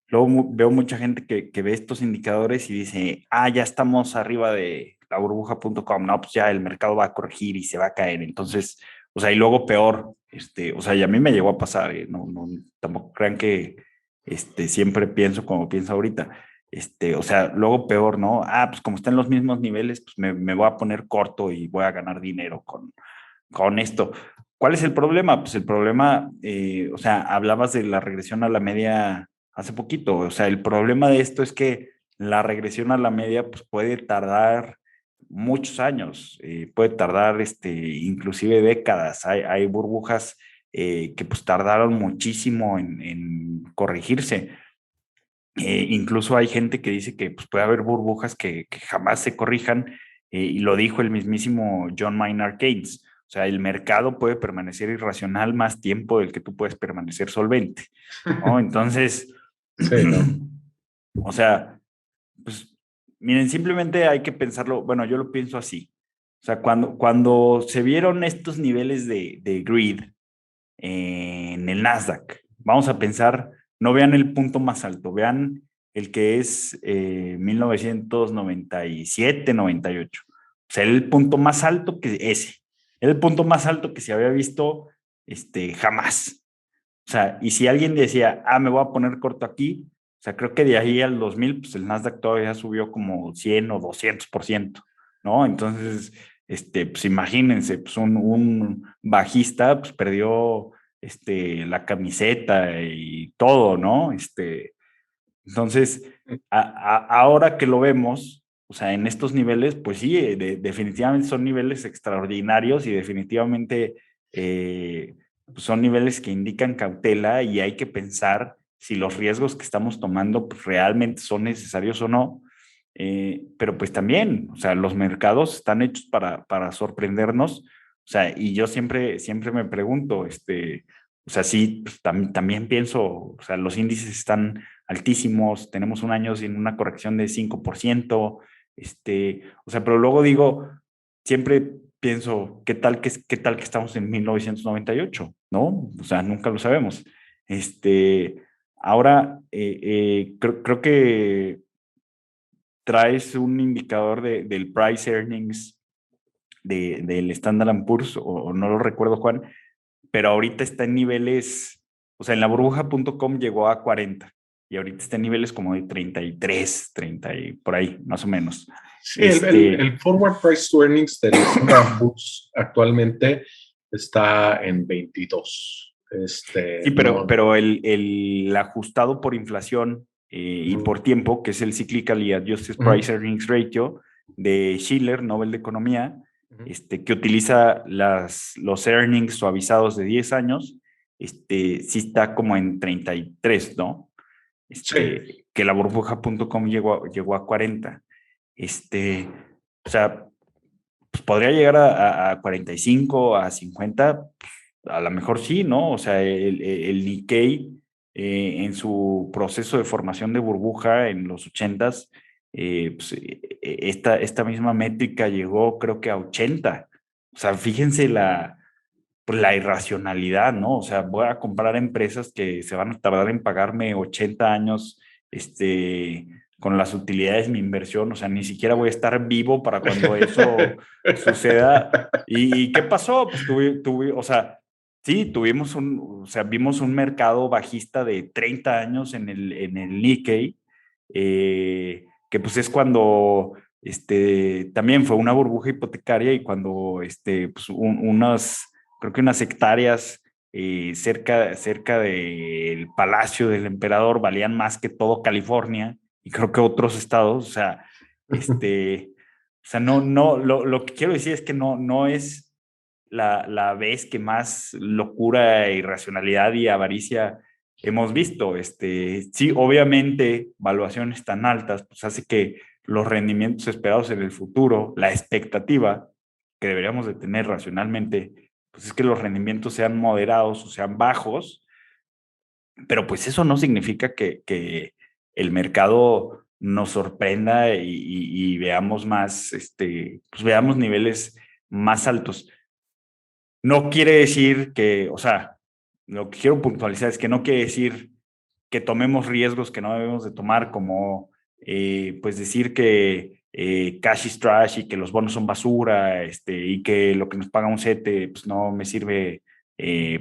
luego veo mucha gente que ve estos indicadores y dice, ya estamos arriba de la burbuja.com, no, pues ya el mercado va a corregir y se va a caer. Entonces, o sea, y luego peor, o sea, y a mí me llegó a pasar, no, tampoco crean que siempre pienso como pienso ahorita. O sea, luego peor, ¿no? Pues como están en los mismos niveles, pues me voy a poner corto y voy a ganar dinero con esto. ¿Cuál es el problema? Pues el problema, o sea, hablabas de la regresión a la media hace poquito. O sea, el problema de esto es que la regresión a la media pues, puede tardar muchos años, puede tardar inclusive décadas. Hay burbujas que pues tardaron muchísimo en corregirse. Incluso hay gente que dice que pues, puede haber burbujas que jamás se corrijan, y lo dijo el mismísimo John Maynard Keynes. O sea, el mercado puede permanecer irracional más tiempo del que tú puedes permanecer solvente, ¿no? Entonces, Sí, ¿no? o sea, pues miren, simplemente hay que pensarlo, bueno, yo lo pienso así. O sea, cuando se vieron estos niveles de greed en el Nasdaq, vamos a pensar, no vean el punto más alto, vean el que es 1997, 98. O sea, el punto más alto que ese, el punto más alto que se había visto jamás. O sea, y si alguien decía, me voy a poner corto aquí, o sea, creo que de ahí al 2000, pues el Nasdaq todavía subió como 100 o 200%, ¿no? Entonces, pues imagínense, pues un bajista, pues perdió, la camiseta y todo, ¿no? Entonces, ahora que lo vemos, o sea, en estos niveles, pues sí, definitivamente son niveles extraordinarios y definitivamente pues son niveles que indican cautela y hay que pensar si los riesgos que estamos tomando pues, realmente son necesarios o no. Pero pues también, o sea, los mercados están hechos para sorprendernos. O sea, y yo siempre me pregunto, o sea, sí, pues, también pienso, o sea, los índices están altísimos, tenemos un año sin una corrección de 5%, o sea, pero luego digo, siempre pienso, qué tal que estamos en 1998? ¿No? O sea, nunca lo sabemos. Ahora, creo que traes un indicador del price earnings del Standard Poor's, o no lo recuerdo, Juan, pero ahorita está en niveles, o sea, en la burbuja.com llegó a 40 y ahorita está en niveles como de 33, 30 y por ahí, más o menos. Sí, el forward price to earnings del Standard Poor's actualmente está en 22. Sí, pero el ajustado por inflación y por tiempo, que es el Cyclical Adjusted Price Earnings Ratio de Schiller, Nobel de Economía, que utiliza los earnings suavizados de 10 años, sí está como en 33, ¿no? Sí. Que la burbuja.com llegó a 40. O sea, pues podría llegar a 45, a 50, a lo mejor sí, ¿no? O sea, el Nikkei en su proceso de formación de burbuja en los 80s, esta misma métrica llegó creo que a 80. O sea, fíjense pues, la irracionalidad, ¿no? O sea, voy a comprar empresas que se van a tardar en pagarme 80 años, con las utilidades de mi inversión. O sea, ni siquiera voy a estar vivo para cuando eso suceda. ¿Y qué pasó? Pues o sea, sí, o sea, vimos un mercado bajista de 30 años en el Nikkei, que pues es cuando también fue una burbuja hipotecaria y cuando pues creo que unas hectáreas cerca del Palacio del Emperador valían más que todo California y creo que otros estados. O sea, lo que quiero decir es que no es la vez que más locura, irracionalidad y avaricia hemos visto. Sí, obviamente, valuaciones tan altas, pues hace que los rendimientos esperados en el futuro, la expectativa que deberíamos de tener racionalmente, pues es que los rendimientos sean moderados o sean bajos, pero pues eso no significa que el mercado nos sorprenda y veamos pues veamos niveles más altos. No quiere decir que, o sea, lo que quiero puntualizar es que no quiere decir que tomemos riesgos que no debemos de tomar, como pues decir que cash is trash y que los bonos son basura, y que lo que nos paga un CETE pues no me sirve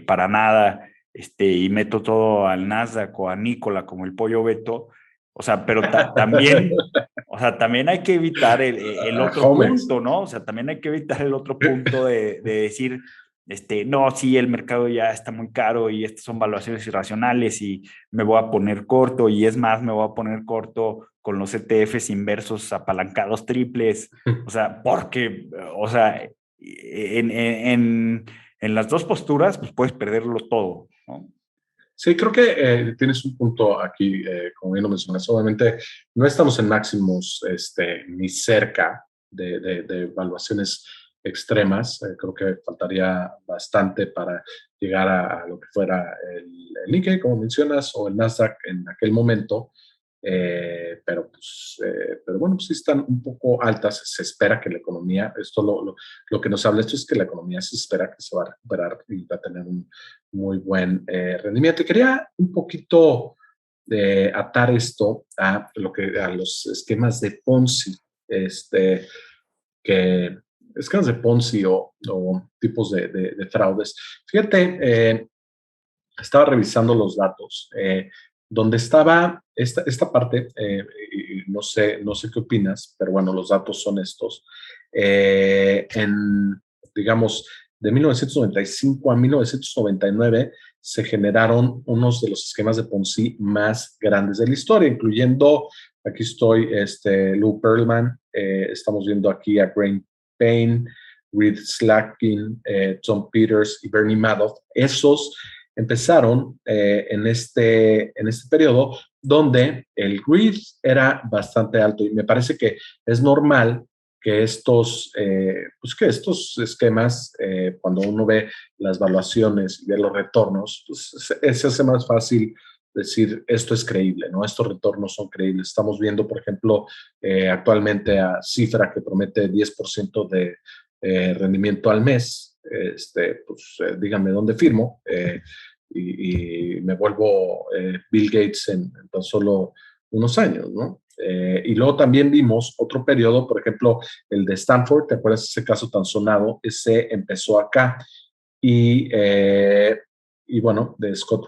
para nada, y meto todo al Nasdaq o a Nicola como el pollo Beto. O sea, pero también, o sea, también hay que evitar el otro Homes. punto, ¿no? O sea, también hay que evitar el otro punto de decir, no, sí, el mercado ya está muy caro y estas son valuaciones irracionales y me voy a poner corto, y es más, me voy a poner corto con los ETFs inversos apalancados triples. O sea, porque, o sea, en las dos posturas, pues puedes perderlo todo, ¿no? Sí, creo que tienes un punto aquí, como bien lo mencionas. Obviamente, no estamos en máximos ni cerca de evaluaciones extremas. Creo que faltaría bastante para llegar a lo que fuera el Nikkei, como mencionas, o el Nasdaq en aquel momento. Pero bueno, pues sí están un poco altas. Se espera que la economía, lo que nos habla esto es que la economía se espera que se va a recuperar y va a tener un muy buen rendimiento. Y quería un poquito atar esto a los esquemas de Ponzi, que esquemas de Ponzi o tipos de fraudes. Fíjate, estaba revisando los datos, donde estaba esta parte, no sé qué opinas, pero bueno, los datos son estos. Digamos, de 1995 a 1999 se generaron unos de los esquemas de Ponzi más grandes de la historia, incluyendo, aquí estoy, Lou Pearlman, estamos viendo aquí a Graham Payne, Reed Slakin, Tom Peters y Bernie Madoff. Esos empezaron en este periodo donde el grid era bastante alto y me parece que es normal que estos esquemas, cuando uno ve las valuaciones y ve los retornos, pues se hace más fácil decir esto es creíble, ¿no? Estos retornos son creíbles. Estamos viendo, por ejemplo, actualmente a Cifra que promete 10% de rendimiento al mes. Díganme dónde firmo. Y me vuelvo Bill Gates en tan solo unos años, ¿no? Y luego también vimos otro periodo, por ejemplo, el de Stanford. ¿Te acuerdas ese caso tan sonado? Ese empezó acá. Y, eh, y bueno, de Scott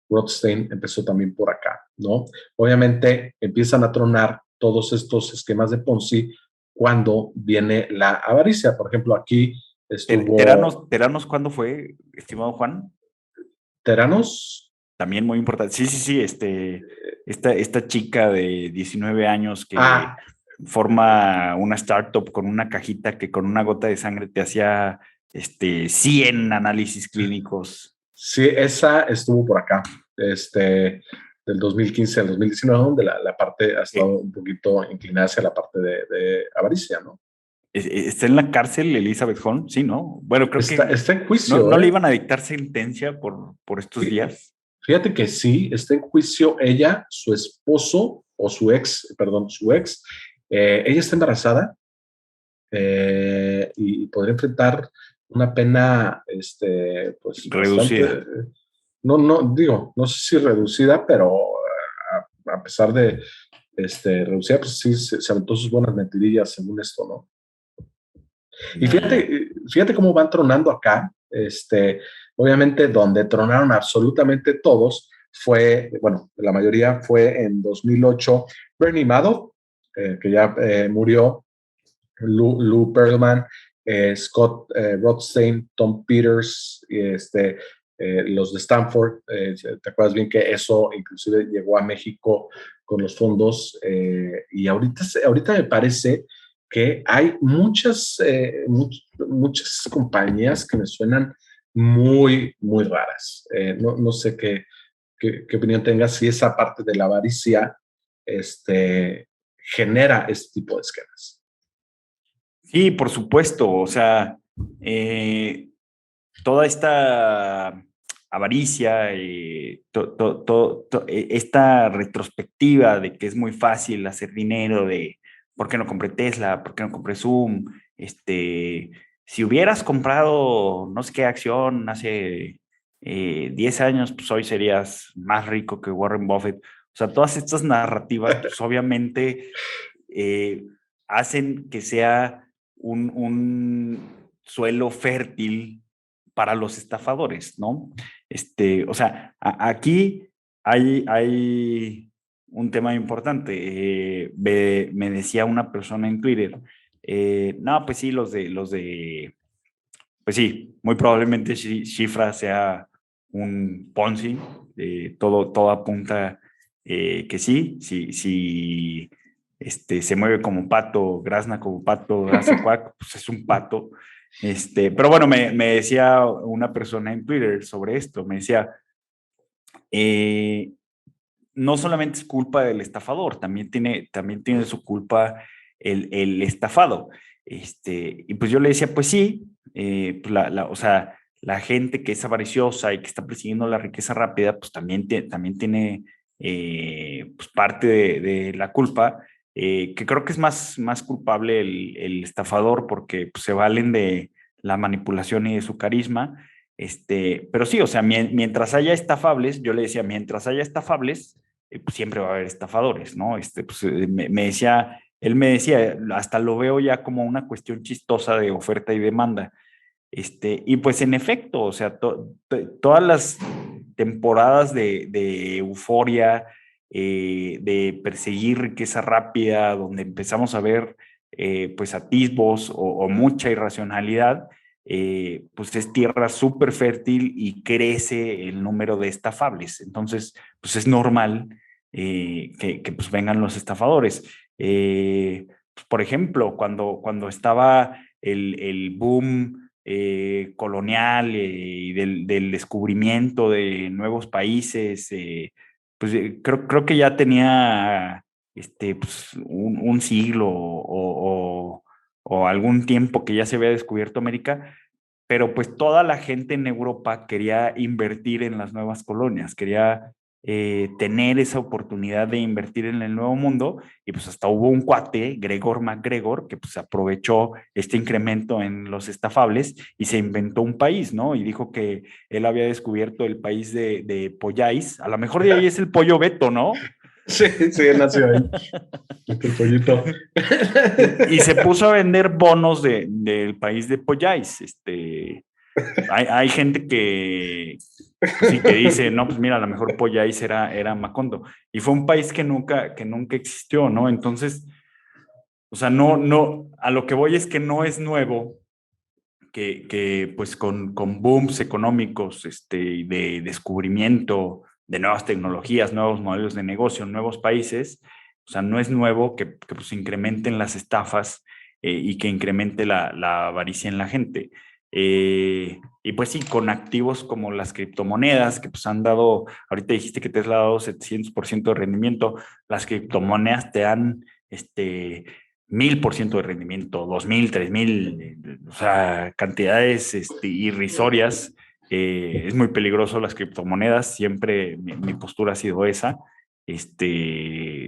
Rothstein empezó también por acá, ¿no? Obviamente empiezan a tronar todos estos esquemas de Ponzi cuando viene la avaricia. Por ejemplo, aquí estuvo Teranos, ¿cuándo fue, estimado Juan? Teranos. También muy importante. Sí, sí, sí, esta chica de 19 años que Ah, forma una startup con una cajita que con una gota de sangre te hacía 100 análisis clínicos. sí, esa estuvo por acá, del 2015 al 2019, donde la parte ha estado un poquito inclinada hacia la parte de avaricia, ¿no? ¿Está en la cárcel Elizabeth Holmes? Sí, ¿no? Bueno, creo Está, que está en no, juicio, no le ¿eh? iban a dictar sentencia por estos días. Fíjate que sí, está en juicio ella, su esposo o su ex, ella está embarazada y podría enfrentar una pena, pues bastante, Reducida. no sé si reducida, pero a pesar de reducida, pues sí se aventó sus buenas mentirillas según esto, ¿no? Y Ya, ya. fíjate cómo van tronando acá. Obviamente, donde tronaron absolutamente todos fue, bueno, la mayoría fue en 2008, Bernie Madoff, que ya murió, Lou Pearlman, Scott Rothstein, Tom Peters, los de Stanford. ¿Te acuerdas bien que eso inclusive llegó a México con los fondos? Y ahorita me parece que hay muchas compañías que me suenan muy, muy raras. No sé qué opinión tengas si esa parte de la avaricia genera este tipo de esquemas. Sí, por supuesto. O sea, toda esta avaricia, esta retrospectiva de que es muy fácil hacer dinero, de por qué no compré Tesla, por qué no compré Zoom, si hubieras comprado no sé qué acción hace 10 años, pues hoy serías más rico que Warren Buffett. O sea, todas estas narrativas, pues obviamente eh, hacen que sea un suelo fértil para los estafadores, ¿no? O sea, aquí hay un tema importante. Me decía una persona en Twitter, no, pues sí, pues sí, muy probablemente Shifra sea un Ponzi, todo apunta que sí, si se mueve como pato, grazna como pato, hace cuac, pues es un pato. Pero bueno, me decía una persona en Twitter sobre esto, me decía, eh, no solamente es culpa del estafador, también tiene su culpa el estafado. Y pues yo le decía, pues sí, pues o sea, la gente que es avariciosa y que está persiguiendo la riqueza rápida, pues también tiene pues parte de la culpa, que creo que es más culpable el estafador porque pues, se valen de la manipulación y de su carisma. Pero sí, o sea, mientras haya estafables, yo le decía, mientras haya estafables, pues siempre va a haber estafadores, ¿no? Pues, él me decía, hasta lo veo ya como una cuestión chistosa de oferta y demanda. Y pues en efecto, o sea, todas las temporadas de euforia, de perseguir riqueza rápida, donde empezamos a ver pues atisbos o mucha irracionalidad, pues es tierra súper fértil y crece el número de estafables. Entonces, pues es normal que pues vengan los estafadores. Pues, por ejemplo, cuando estaba el boom colonial y del descubrimiento de nuevos países, pues creo que ya tenía pues, un siglo o algún tiempo que ya se había descubierto América, pero pues toda la gente en Europa quería invertir en las nuevas colonias, quería tener esa oportunidad de invertir en el nuevo mundo y pues hasta hubo un cuate, Gregor MacGregor, que pues aprovechó este incremento en los estafables y se inventó un país, ¿no? Y dijo que él había descubierto el país de Polláis, a lo mejor de ahí es el pollo Beto, ¿no? Sí, sí, él nació ahí, el pollito. Y se puso a vender bonos del país de Polláis. Hay gente que, pues sí, que dice, no, pues mira, a lo mejor Polláis era Macondo. Y fue un país que nunca existió, ¿no? Entonces, o sea, no, a lo que voy es que no es nuevo que pues con booms económicos, de descubrimiento de nuevas tecnologías, nuevos modelos de negocio, nuevos países, o sea, no es nuevo que pues incrementen las estafas y que incremente la avaricia en la gente. Y pues sí, con activos como las criptomonedas, que pues han dado, ahorita dijiste que Tesla ha dado 700% de rendimiento, las criptomonedas te dan, 1000% de rendimiento, 2000, 3000, o sea, cantidades irrisorias. Es muy peligroso las criptomonedas, siempre mi postura ha sido esa.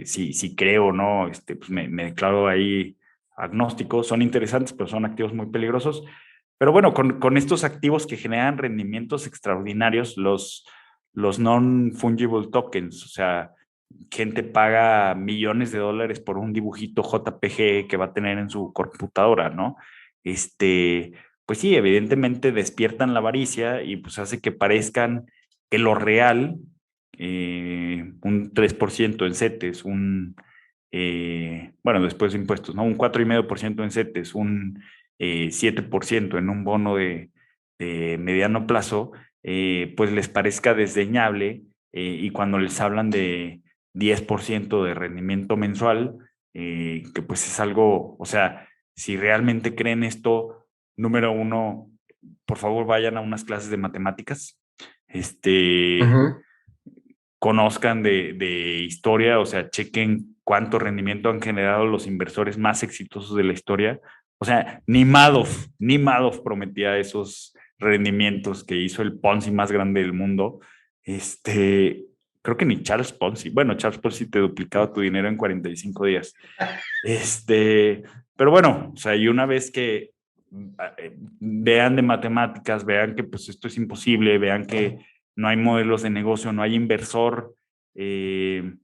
si creo o no, pues me declaro ahí agnóstico. Son interesantes, pero son activos muy peligrosos. Pero bueno, con estos activos que generan rendimientos extraordinarios, los non-fungible tokens, o sea, gente paga millones de dólares por un dibujito JPG que va a tener en su computadora, ¿no? Pues sí, evidentemente despiertan la avaricia y pues hace que parezcan que lo real, un 3% en CETES, bueno, después de impuestos, ¿no? Un 4,5% en CETES, un 7% en un bono de mediano plazo, pues les parezca desdeñable, y cuando les hablan de 10% de rendimiento mensual, que pues es algo, o sea, si realmente creen esto, número uno, por favor vayan a unas clases de matemáticas, Ujú. conozcan de historia, o sea, chequen cuánto rendimiento han generado los inversores más exitosos de la historia. O sea, ni Madoff prometía esos rendimientos que hizo el Ponzi más grande del mundo. Creo que ni Charles Ponzi. Bueno, Charles Ponzi te duplicaba tu dinero en 45 días. Pero bueno, o sea, y una vez que vean de matemáticas, vean que pues esto es imposible, vean que no hay modelos de negocio, no hay inversor eh,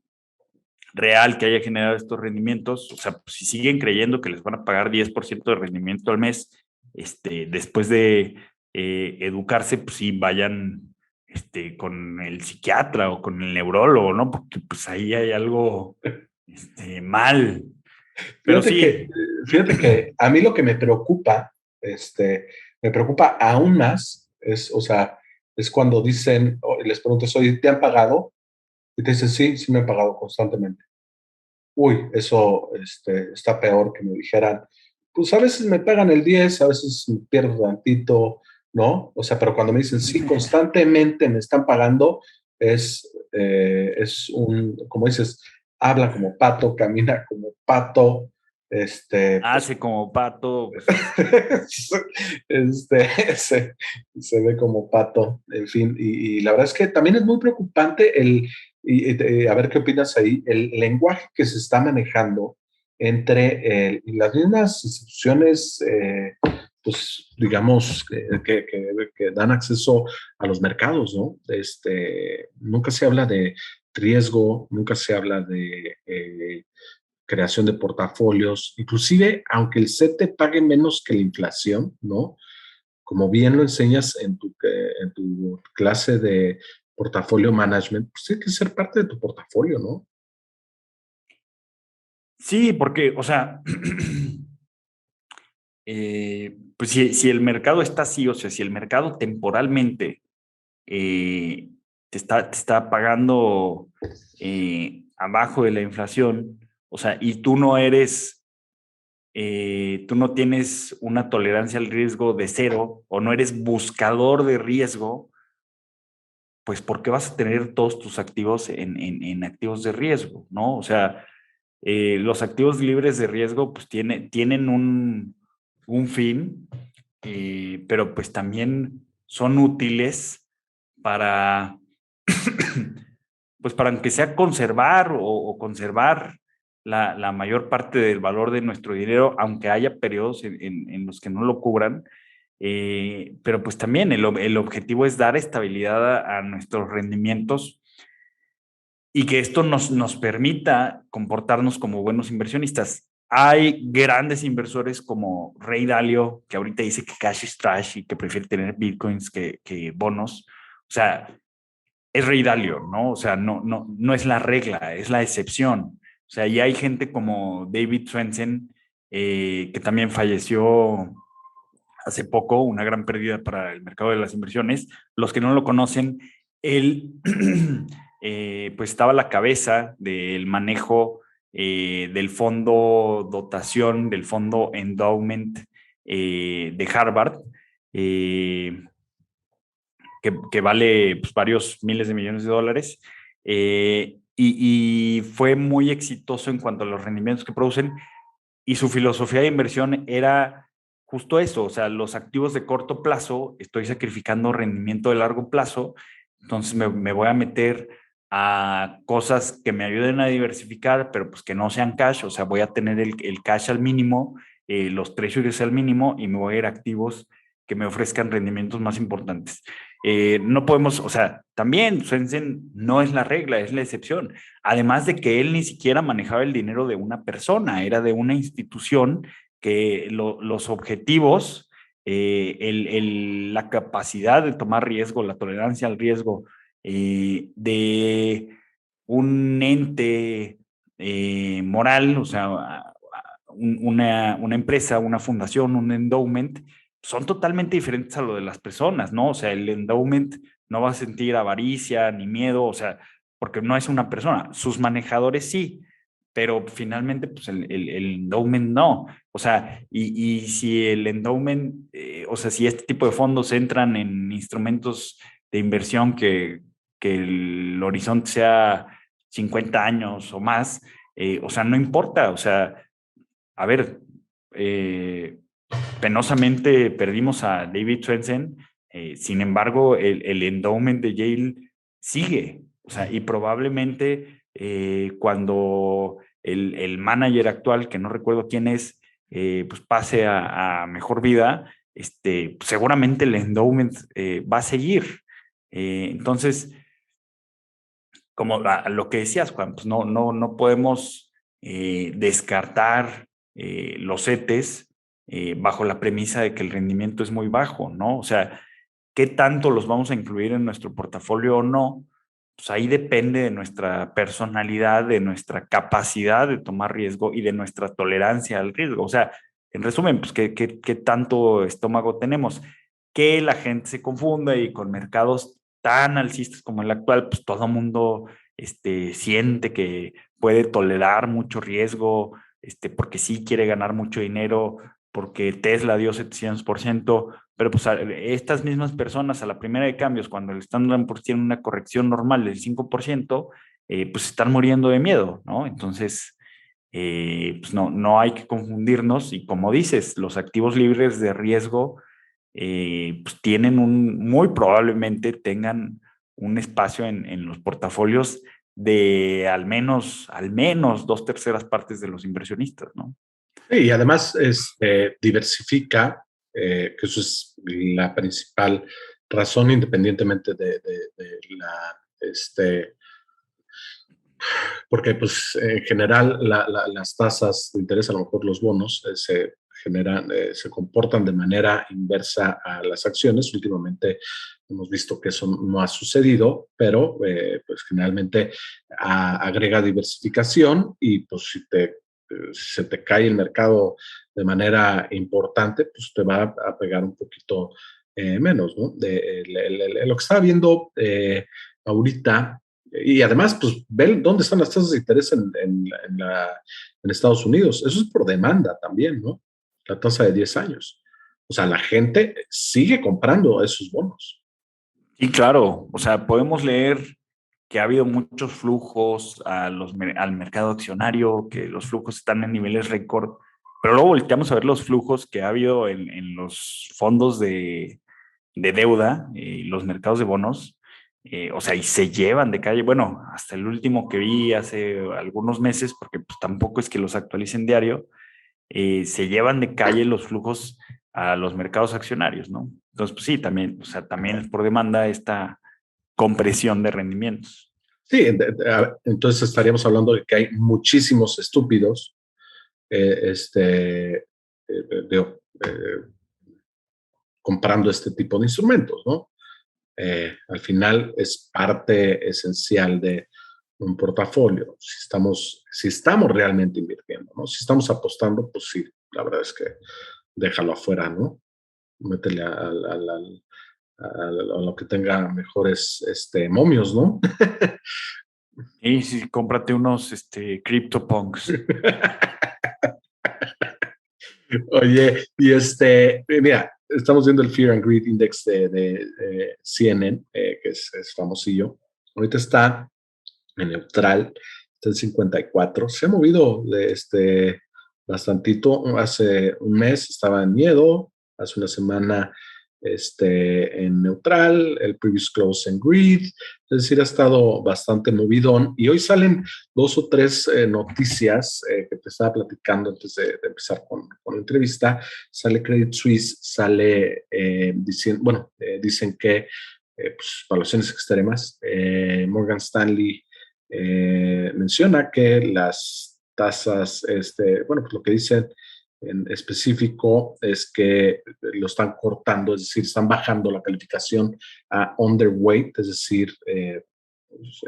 real que haya generado estos rendimientos, o sea, pues, si siguen creyendo que les van a pagar 10% de rendimiento al mes, después de educarse, pues sí, vayan con el psiquiatra o con el neurólogo, ¿no? Porque pues ahí hay algo mal. Pero Fíjate que, sí. fíjate que a mí lo que me preocupa aún más o sea, es cuando dicen, les preguntas, oye, ¿te han pagado? Y te dicen, sí, sí me han pagado constantemente. Uy, eso está peor que me dijeran, pues a veces me pagan el 10, a veces pierdo tantito, ¿no? O sea, pero cuando me dicen, sí, constantemente me están pagando, es como dices, habla como pato, camina como pato, pues Hace como pato, pues, se, se ve como pato, en fin, y la verdad es que también es muy preocupante a ver qué opinas ahí, el lenguaje que se está manejando entre las mismas instituciones, pues digamos, que dan acceso a los mercados, ¿no? Nunca se habla de riesgo, nunca se habla de creación de portafolios, inclusive aunque el CETE pague menos que la inflación, ¿no? Como bien lo enseñas en tu clase de portafolio management, pues tiene que ser parte de tu portafolio, ¿no? sí, porque, o sea, pues si el mercado está así, o sea, si el mercado temporalmente eh, te está pagando abajo de la inflación, o sea, y tú no tienes una tolerancia al riesgo de cero o no eres buscador de riesgo, pues ¿por qué vas a tener todos tus activos en activos de riesgo, ¿no? O sea, los activos libres de riesgo pues tienen un fin, pero pues también son útiles para, pues para aunque sea conservar o conservar la mayor parte del valor de nuestro dinero, aunque haya periodos en los que no lo cubran, pero pues también el objetivo es dar estabilidad a nuestros rendimientos y que esto nos permita comportarnos como buenos inversionistas. Hay grandes inversores como Ray Dalio, que ahorita dice que cash is trash y que prefiere tener bitcoins que bonos. O sea, es Ray Dalio, ¿no? O sea, no es la regla, es la excepción. O sea, y hay gente como David Swensen, que también falleció hace poco, una gran pérdida para el mercado de las inversiones. Los que no lo conocen, él pues estaba a la cabeza del manejo del fondo dotación, del fondo endowment de Harvard, eh, que vale pues, varios miles de millones de dólares. Y fue muy exitoso en cuanto a los rendimientos que producen, y su filosofía de inversión era justo eso, o sea, los activos de corto plazo, estoy sacrificando rendimiento de largo plazo, entonces me voy a meter a cosas que me ayuden a diversificar, pero pues que no sean cash, o sea, voy a tener el cash al mínimo, los treasuries al mínimo y me voy a ir a activos que me ofrezcan rendimientos más importantes. No podemos, o sea, también Swensen no es la regla, es la excepción. Además de que él ni siquiera manejaba el dinero de una persona, era de una institución que los objetivos, la capacidad de tomar riesgo, la tolerancia al riesgo de un ente moral, o sea, una empresa, una fundación, un endowment, son totalmente diferentes a lo de las personas, ¿no? O sea, el endowment no va a sentir avaricia ni miedo, o sea, porque no es una persona. Sus manejadores sí, pero finalmente, pues el endowment no. O sea, y si el endowment, o sea, si este tipo de fondos entran en instrumentos de inversión que el horizonte sea 50 años o más, o sea, no importa, o sea, a ver, eh, penosamente perdimos a David Swensen, sin embargo, el endowment de Yale sigue, o sea, y probablemente cuando el manager actual, que no recuerdo quién es, pues pase a mejor vida, seguramente el endowment va a seguir. Entonces, como lo que decías, Juan, pues no podemos descartar los CETES bajo la premisa de que el rendimiento es muy bajo, ¿no? O sea, ¿qué tanto los vamos a incluir en nuestro portafolio o no? Pues ahí depende de nuestra personalidad, de nuestra capacidad de tomar riesgo y de nuestra tolerancia al riesgo. O sea, en resumen, pues qué tanto estómago tenemos. Que la gente se confunda y con mercados tan alcistas como el actual, pues todo el mundo siente que puede tolerar mucho riesgo, porque sí quiere ganar mucho dinero, porque Tesla dio 700%, pero pues estas mismas personas a la primera de cambios, cuando el Standard Poor's tiene una corrección normal del 5%, pues están muriendo de miedo, ¿no? Entonces, pues no hay que confundirnos y como dices, los activos libres de riesgo, pues tienen muy probablemente tengan un espacio en los portafolios de al menos dos terceras partes de los inversionistas, ¿no? Sí, y además diversifica, que eso es la principal razón, independientemente de la, porque pues en general las tasas de interés, a lo mejor los bonos, se generan, se comportan de manera inversa a las acciones. Últimamente hemos visto que eso no ha sucedido, pero pues generalmente agrega diversificación y pues si se te cae el mercado de manera importante, pues te va a pegar un poquito menos, ¿no? Lo que estaba viendo ahorita, y además, pues, ve dónde están las tasas de interés en Estados Unidos. Eso es por demanda también, ¿no? La tasa de 10 años. O sea, la gente sigue comprando esos bonos. Y claro, o sea, podemos leer que ha habido muchos flujos al mercado accionario, que los flujos están en niveles récord, pero luego volteamos a ver los flujos que ha habido en los fondos de deuda y los mercados de bonos, o sea, y se llevan de calle, bueno, hasta el último que vi hace algunos meses, porque pues tampoco es que los actualicen diario, se llevan de calle los flujos a los mercados accionarios, ¿no? Entonces, pues sí, también, o sea, también es por demanda esta compresión de rendimientos. Sí, entonces estaríamos hablando de que hay muchísimos estúpidos comprando este tipo de instrumentos, ¿no? Al final es parte esencial de un portafolio. Si estamos realmente invirtiendo, ¿no? Si estamos apostando, pues sí, la verdad es que déjalo afuera, ¿no? Métele a lo que tenga mejores momios, ¿no? Y sí, cómprate unos CryptoPunks. Oye, y mira, estamos viendo el Fear and Greed Index de CNN, que es famosillo. Ahorita está en neutral, está en 54. Se ha movido bastantito. Hace un mes estaba en miedo, hace una semana en neutral, el previous close en grid, es decir, ha estado bastante movidón y hoy salen dos o tres noticias que te estaba platicando antes de empezar con la entrevista. Sale Credit Suisse, sale dicen que pues, valuaciones extremas. Morgan Stanley menciona que las tasas, pues lo que dicen en específico es que lo están cortando, es decir, están bajando la calificación a underweight, es decir, Sí,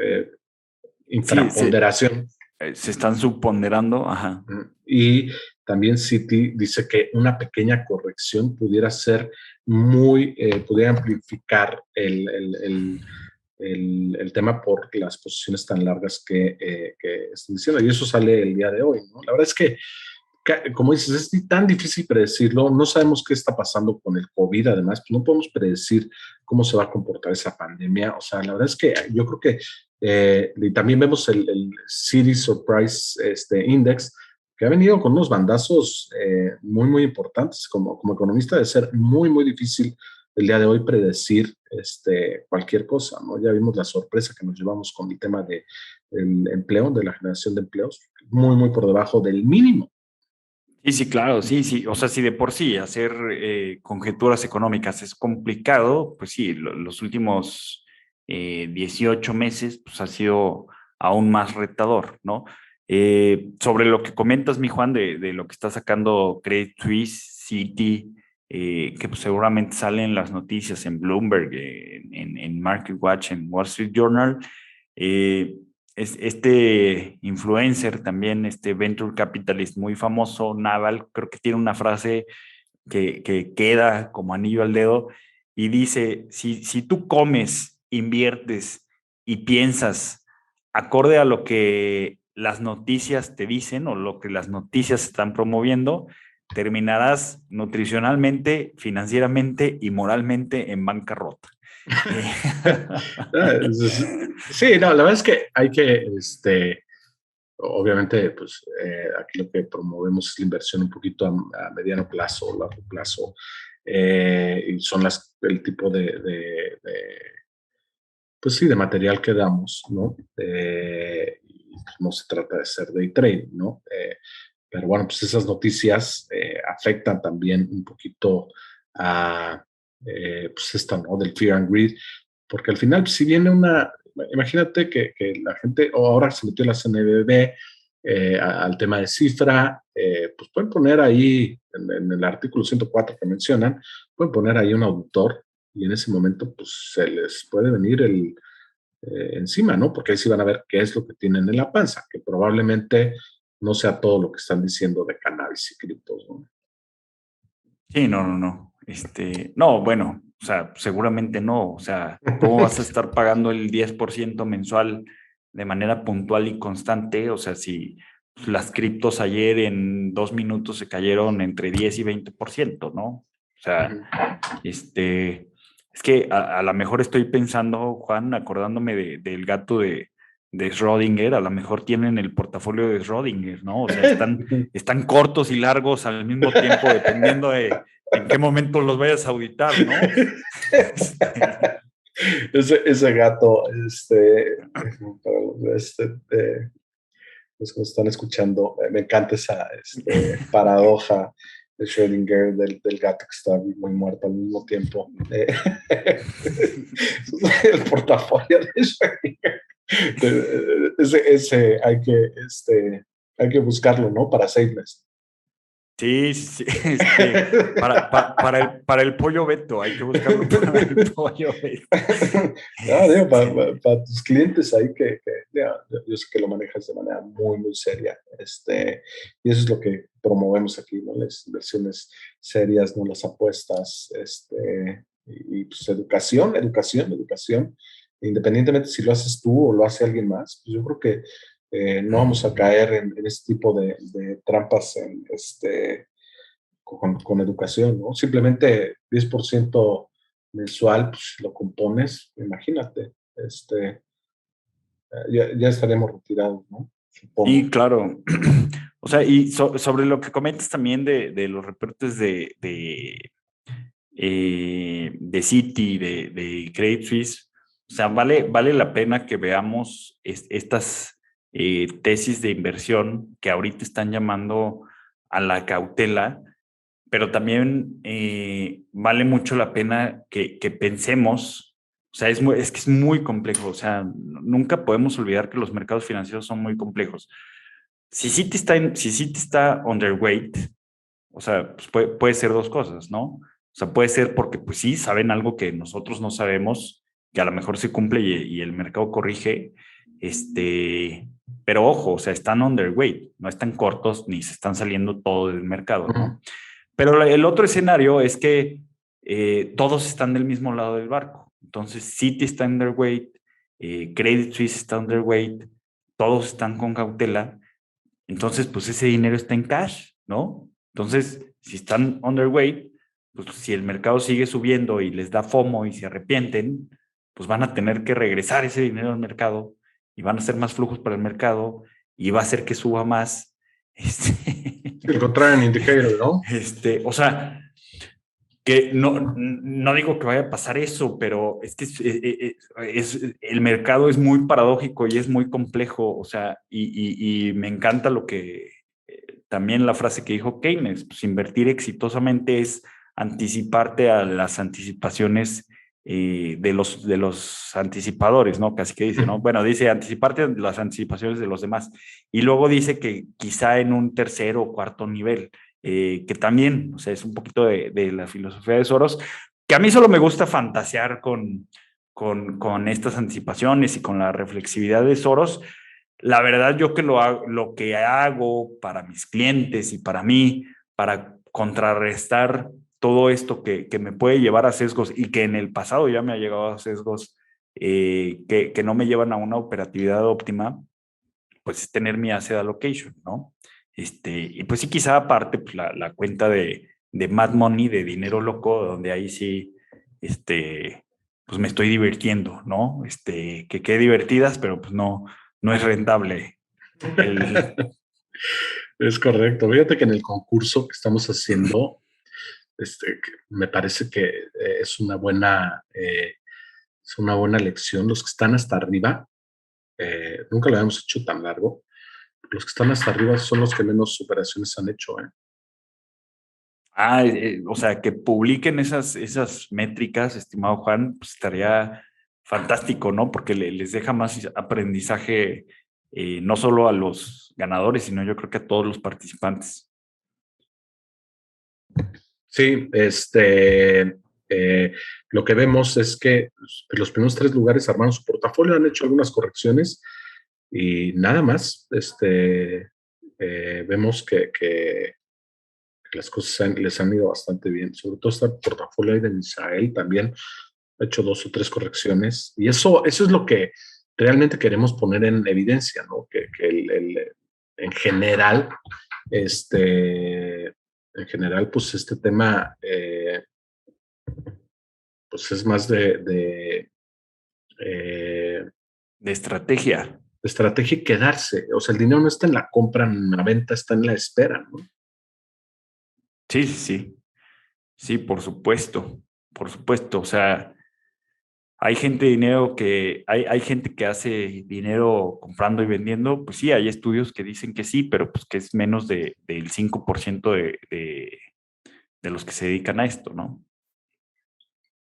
infraponderación. se están subponderando, ajá. Y también Citi dice que una pequeña corrección pudiera ser pudiera amplificar el tema por las posiciones tan largas que están diciendo. Y eso sale el día de hoy, ¿no? La verdad es que como dices, es tan difícil predecirlo, no sabemos qué está pasando con el COVID, además, pues no podemos predecir cómo se va a comportar esa pandemia, o sea, la verdad es que yo creo que, y también vemos el City Surprise Index, que ha venido con unos bandazos muy, muy importantes, como economista debe ser muy, muy difícil el día de hoy predecir cualquier cosa, ¿no? Ya vimos la sorpresa que nos llevamos con el tema del empleo, de la generación de empleos, muy, muy por debajo del mínimo. Sí, sí, claro, sí, sí. O sea, si de por sí hacer conjeturas económicas es complicado, pues sí, los últimos 18 meses pues ha sido aún más retador, ¿no? Sobre lo que comentas, mi Juan, de lo que está sacando Credit Suisse, Citi, que pues seguramente salen las noticias en Bloomberg, en Market Watch, en Wall Street Journal. Este influencer también, este venture capitalist muy famoso, Naval, creo que tiene una frase que queda como anillo al dedo y dice, si tú comes, inviertes y piensas acorde a lo que las noticias te dicen o lo que las noticias están promoviendo, terminarás nutricionalmente, financieramente y moralmente en bancarrota. Sí, no, la verdad es que hay que, obviamente, pues aquí lo que promovemos es la inversión un poquito a mediano plazo, largo plazo, y son el tipo pues sí, de material que damos, ¿no? Y no se trata de ser day trade, ¿no? Pero bueno, pues esas noticias afectan también un poquito a, pues esta, ¿no? Del fear and greed, porque al final, pues, si viene imagínate que la gente, o ahora se metió la CNBV al tema de cifra, pues pueden poner ahí, en el artículo 104 que mencionan, pueden poner ahí un auditor y en ese momento, pues se les puede venir encima, ¿no? Porque ahí sí van a ver qué es lo que tienen en la panza, que probablemente no sea todo lo que están diciendo de cannabis y criptos, ¿no? Sí, no, no, no. No, bueno, o sea, seguramente no. O sea, ¿cómo vas a estar pagando el 10% mensual de manera puntual y constante? O sea, si las criptos ayer en 2 minutos se cayeron entre 10 y 20%, ¿no? O sea, es que a lo mejor estoy pensando, Juan, acordándome del gato de Schrödinger, a lo mejor tienen el portafolio de Schrödinger, ¿no? O sea, están cortos y largos al mismo tiempo, dependiendo de en qué momento los vayas a auditar, ¿no? Ese gato, para los que nos están escuchando, me encanta esa paradoja de Schrödinger del gato que está muy muerto al mismo tiempo. El portafolio de Schrödinger. Ese hay que buscarlo, ¿no? Para SafeNest. Sí, sí, para el pollo Beto, hay que buscarlo para el pollo Beto. No, digo, para tus clientes ahí yo sé que lo manejas de manera muy, muy seria. Y eso es lo que promovemos aquí, ¿no? Las inversiones serias, no las apuestas, y pues educación. Independientemente si lo haces tú o lo hace alguien más, pues yo creo que no vamos a caer en este tipo de trampas con educación, ¿no? Simplemente 10% mensual, pues lo compones, imagínate, ya estaremos retirados, ¿no? Sí, Supongo. claro. O sea, y sobre lo que comentas también de los reportes de Citi, de Credit Suisse. O sea, vale la pena que veamos estas tesis de inversión que ahorita están llamando a la cautela, pero también vale mucho la pena que pensemos, o sea, es que es muy complejo, o sea, nunca podemos olvidar que los mercados financieros son muy complejos. Si Citi está underweight, o sea, pues puede ser dos cosas, ¿no? O sea, puede ser porque, pues sí, saben algo que nosotros no sabemos, que a lo mejor se cumple y el mercado corrige, pero ojo, o sea, están underweight, no están cortos ni se están saliendo todo del mercado, ¿no? Pero el otro escenario es que todos están del mismo lado del barco. Entonces, Citi está underweight, Credit Suisse está underweight, todos están con cautela. Entonces, pues ese dinero está en cash, ¿no? Entonces, si están underweight, pues si el mercado sigue subiendo y les da FOMO y se arrepienten, pues van a tener que regresar ese dinero al mercado y van a ser más flujos para el mercado y va a hacer que suba más. El contrario indicator, ¿no? O sea, que no digo que vaya a pasar eso, pero es que el mercado es muy paradójico y es muy complejo, o sea, y me encanta lo que también la frase que dijo Keynes, pues invertir exitosamente es anticiparte a las anticipaciones de los anticipadores, ¿no? Casi que dice, ¿no? Bueno, dice anticiparte a las anticipaciones de los demás. Y luego dice que quizá en un tercer o cuarto nivel, que también, o sea, es un poquito de la filosofía de Soros, que a mí solo me gusta fantasear con estas anticipaciones y con la reflexividad de Soros. La verdad, yo que lo que hago para mis clientes y para mí, para contrarrestar todo esto que me puede llevar a sesgos y que en el pasado ya me ha llegado a sesgos que no me llevan a una operatividad óptima, pues es tener mi asset allocation, ¿no? Y pues sí, quizá aparte, pues la cuenta de Mad Money, de dinero loco, donde ahí sí, pues me estoy divirtiendo, ¿no? Que qué divertidas, pero pues no es rentable. Es correcto. Fíjate que en el concurso que estamos haciendo, me parece que es una buena lección. Los que están hasta arriba, nunca lo habíamos hecho tan largo. Los que están hasta arriba son los que menos operaciones han hecho, ¿eh? O sea, que publiquen esas métricas, estimado Juan, pues estaría fantástico, ¿no? Porque les deja más aprendizaje, no solo a los ganadores, sino yo creo que a todos los participantes. Sí, lo que vemos es que los primeros 3 lugares armaron su portafolio, han hecho algunas correcciones y nada más. Vemos que las cosas les han ido bastante bien. Sobre todo este portafolio ahí de Israel también ha hecho 2 o 3 correcciones y eso es lo que realmente queremos poner en evidencia, ¿no? Que en general, pues este tema, pues es más eh, De estrategia. de estrategia y quedarse. O sea, el dinero no está en la compra, en la venta, está en la espera, ¿no? Sí, sí, sí. Sí, por supuesto. Por supuesto. O sea, hay gente que hace dinero comprando y vendiendo. Pues sí, hay estudios que dicen que sí, pero pues que es menos del 5% de los que se dedican a esto, ¿no?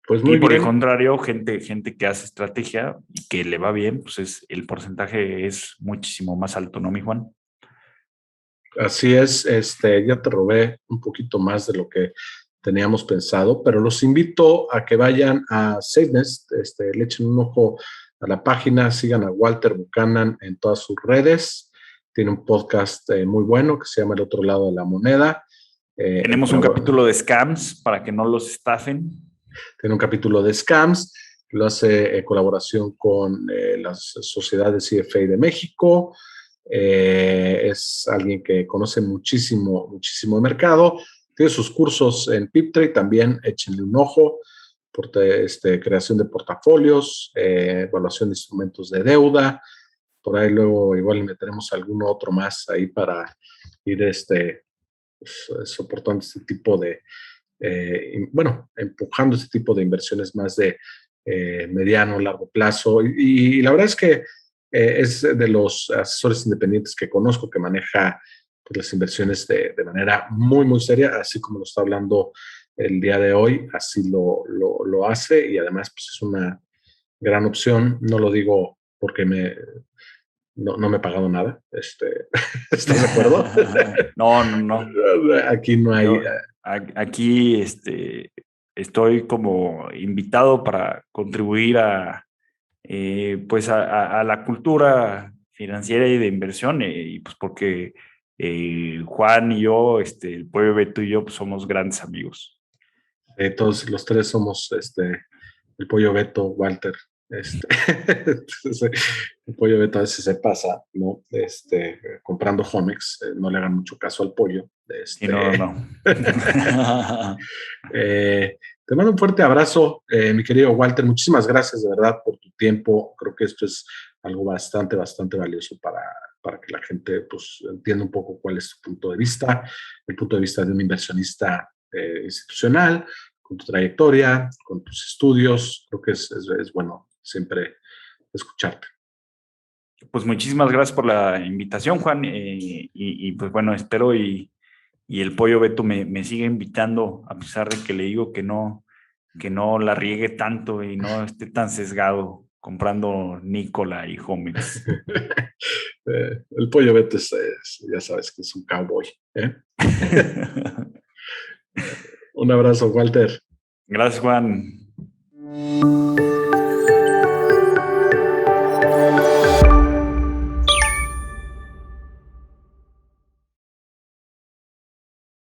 Pues Y muy por el bien. contrario, gente que hace estrategia y que le va bien, pues el porcentaje es muchísimo más alto, ¿no, mi Juan? Así es, ya te robé un poquito más de lo que teníamos pensado, pero los invito a que vayan a SafeNest, le echen un ojo a la página, sigan a Walter Buchanan en todas sus redes. Tiene un podcast muy bueno que se llama El otro lado de la moneda. Tenemos un capítulo de scams para que no los estafen. Tiene un capítulo de scams, lo hace en colaboración con las sociedades CFA de México. Es alguien que conoce muchísimo, muchísimo el mercado. Tiene sus cursos en PipTrade, también échenle un ojo por creación de portafolios, evaluación de instrumentos de deuda. Por ahí luego igual meteremos alguno otro más ahí para ir pues, soportando este tipo empujando este tipo de inversiones más de mediano, largo plazo. Y la verdad es que es de los asesores independientes que conozco que maneja pues, las inversiones de manera muy, muy seria, así como lo está hablando el día de hoy, así lo hace y además pues, es una gran opción. No lo digo porque no me he pagado nada. ¿Estás de acuerdo? No, no, no. Aquí no hay. Yo aquí estoy como invitado para contribuir pues a la cultura financiera y de inversión, y pues porque Juan y yo, el Pollo Beto y yo, pues somos grandes amigos. Todos los tres somos el Pollo Beto, Walter. Entonces, el Pollo Beto a veces se pasa, ¿no? Comprando Homex, no le hagan mucho caso al pollo. Sí, no, no, no. Te mando un fuerte abrazo, mi querido Walter. Muchísimas gracias de verdad por tu tiempo. Creo que esto es algo bastante, bastante valioso para que la gente pues, entienda un poco cuál es tu punto de vista, el punto de vista de un inversionista institucional, con tu trayectoria, con tus estudios. Creo que es bueno siempre escucharte. Pues muchísimas gracias por la invitación, Juan. Pues bueno, espero y el Pollo Beto me sigue invitando, a pesar de que le digo que no la riegue tanto y no esté tan sesgado comprando Nicola y Homex. El Pollo Beto ya sabes que es un cowboy. Un abrazo, Walter. Gracias, Juan.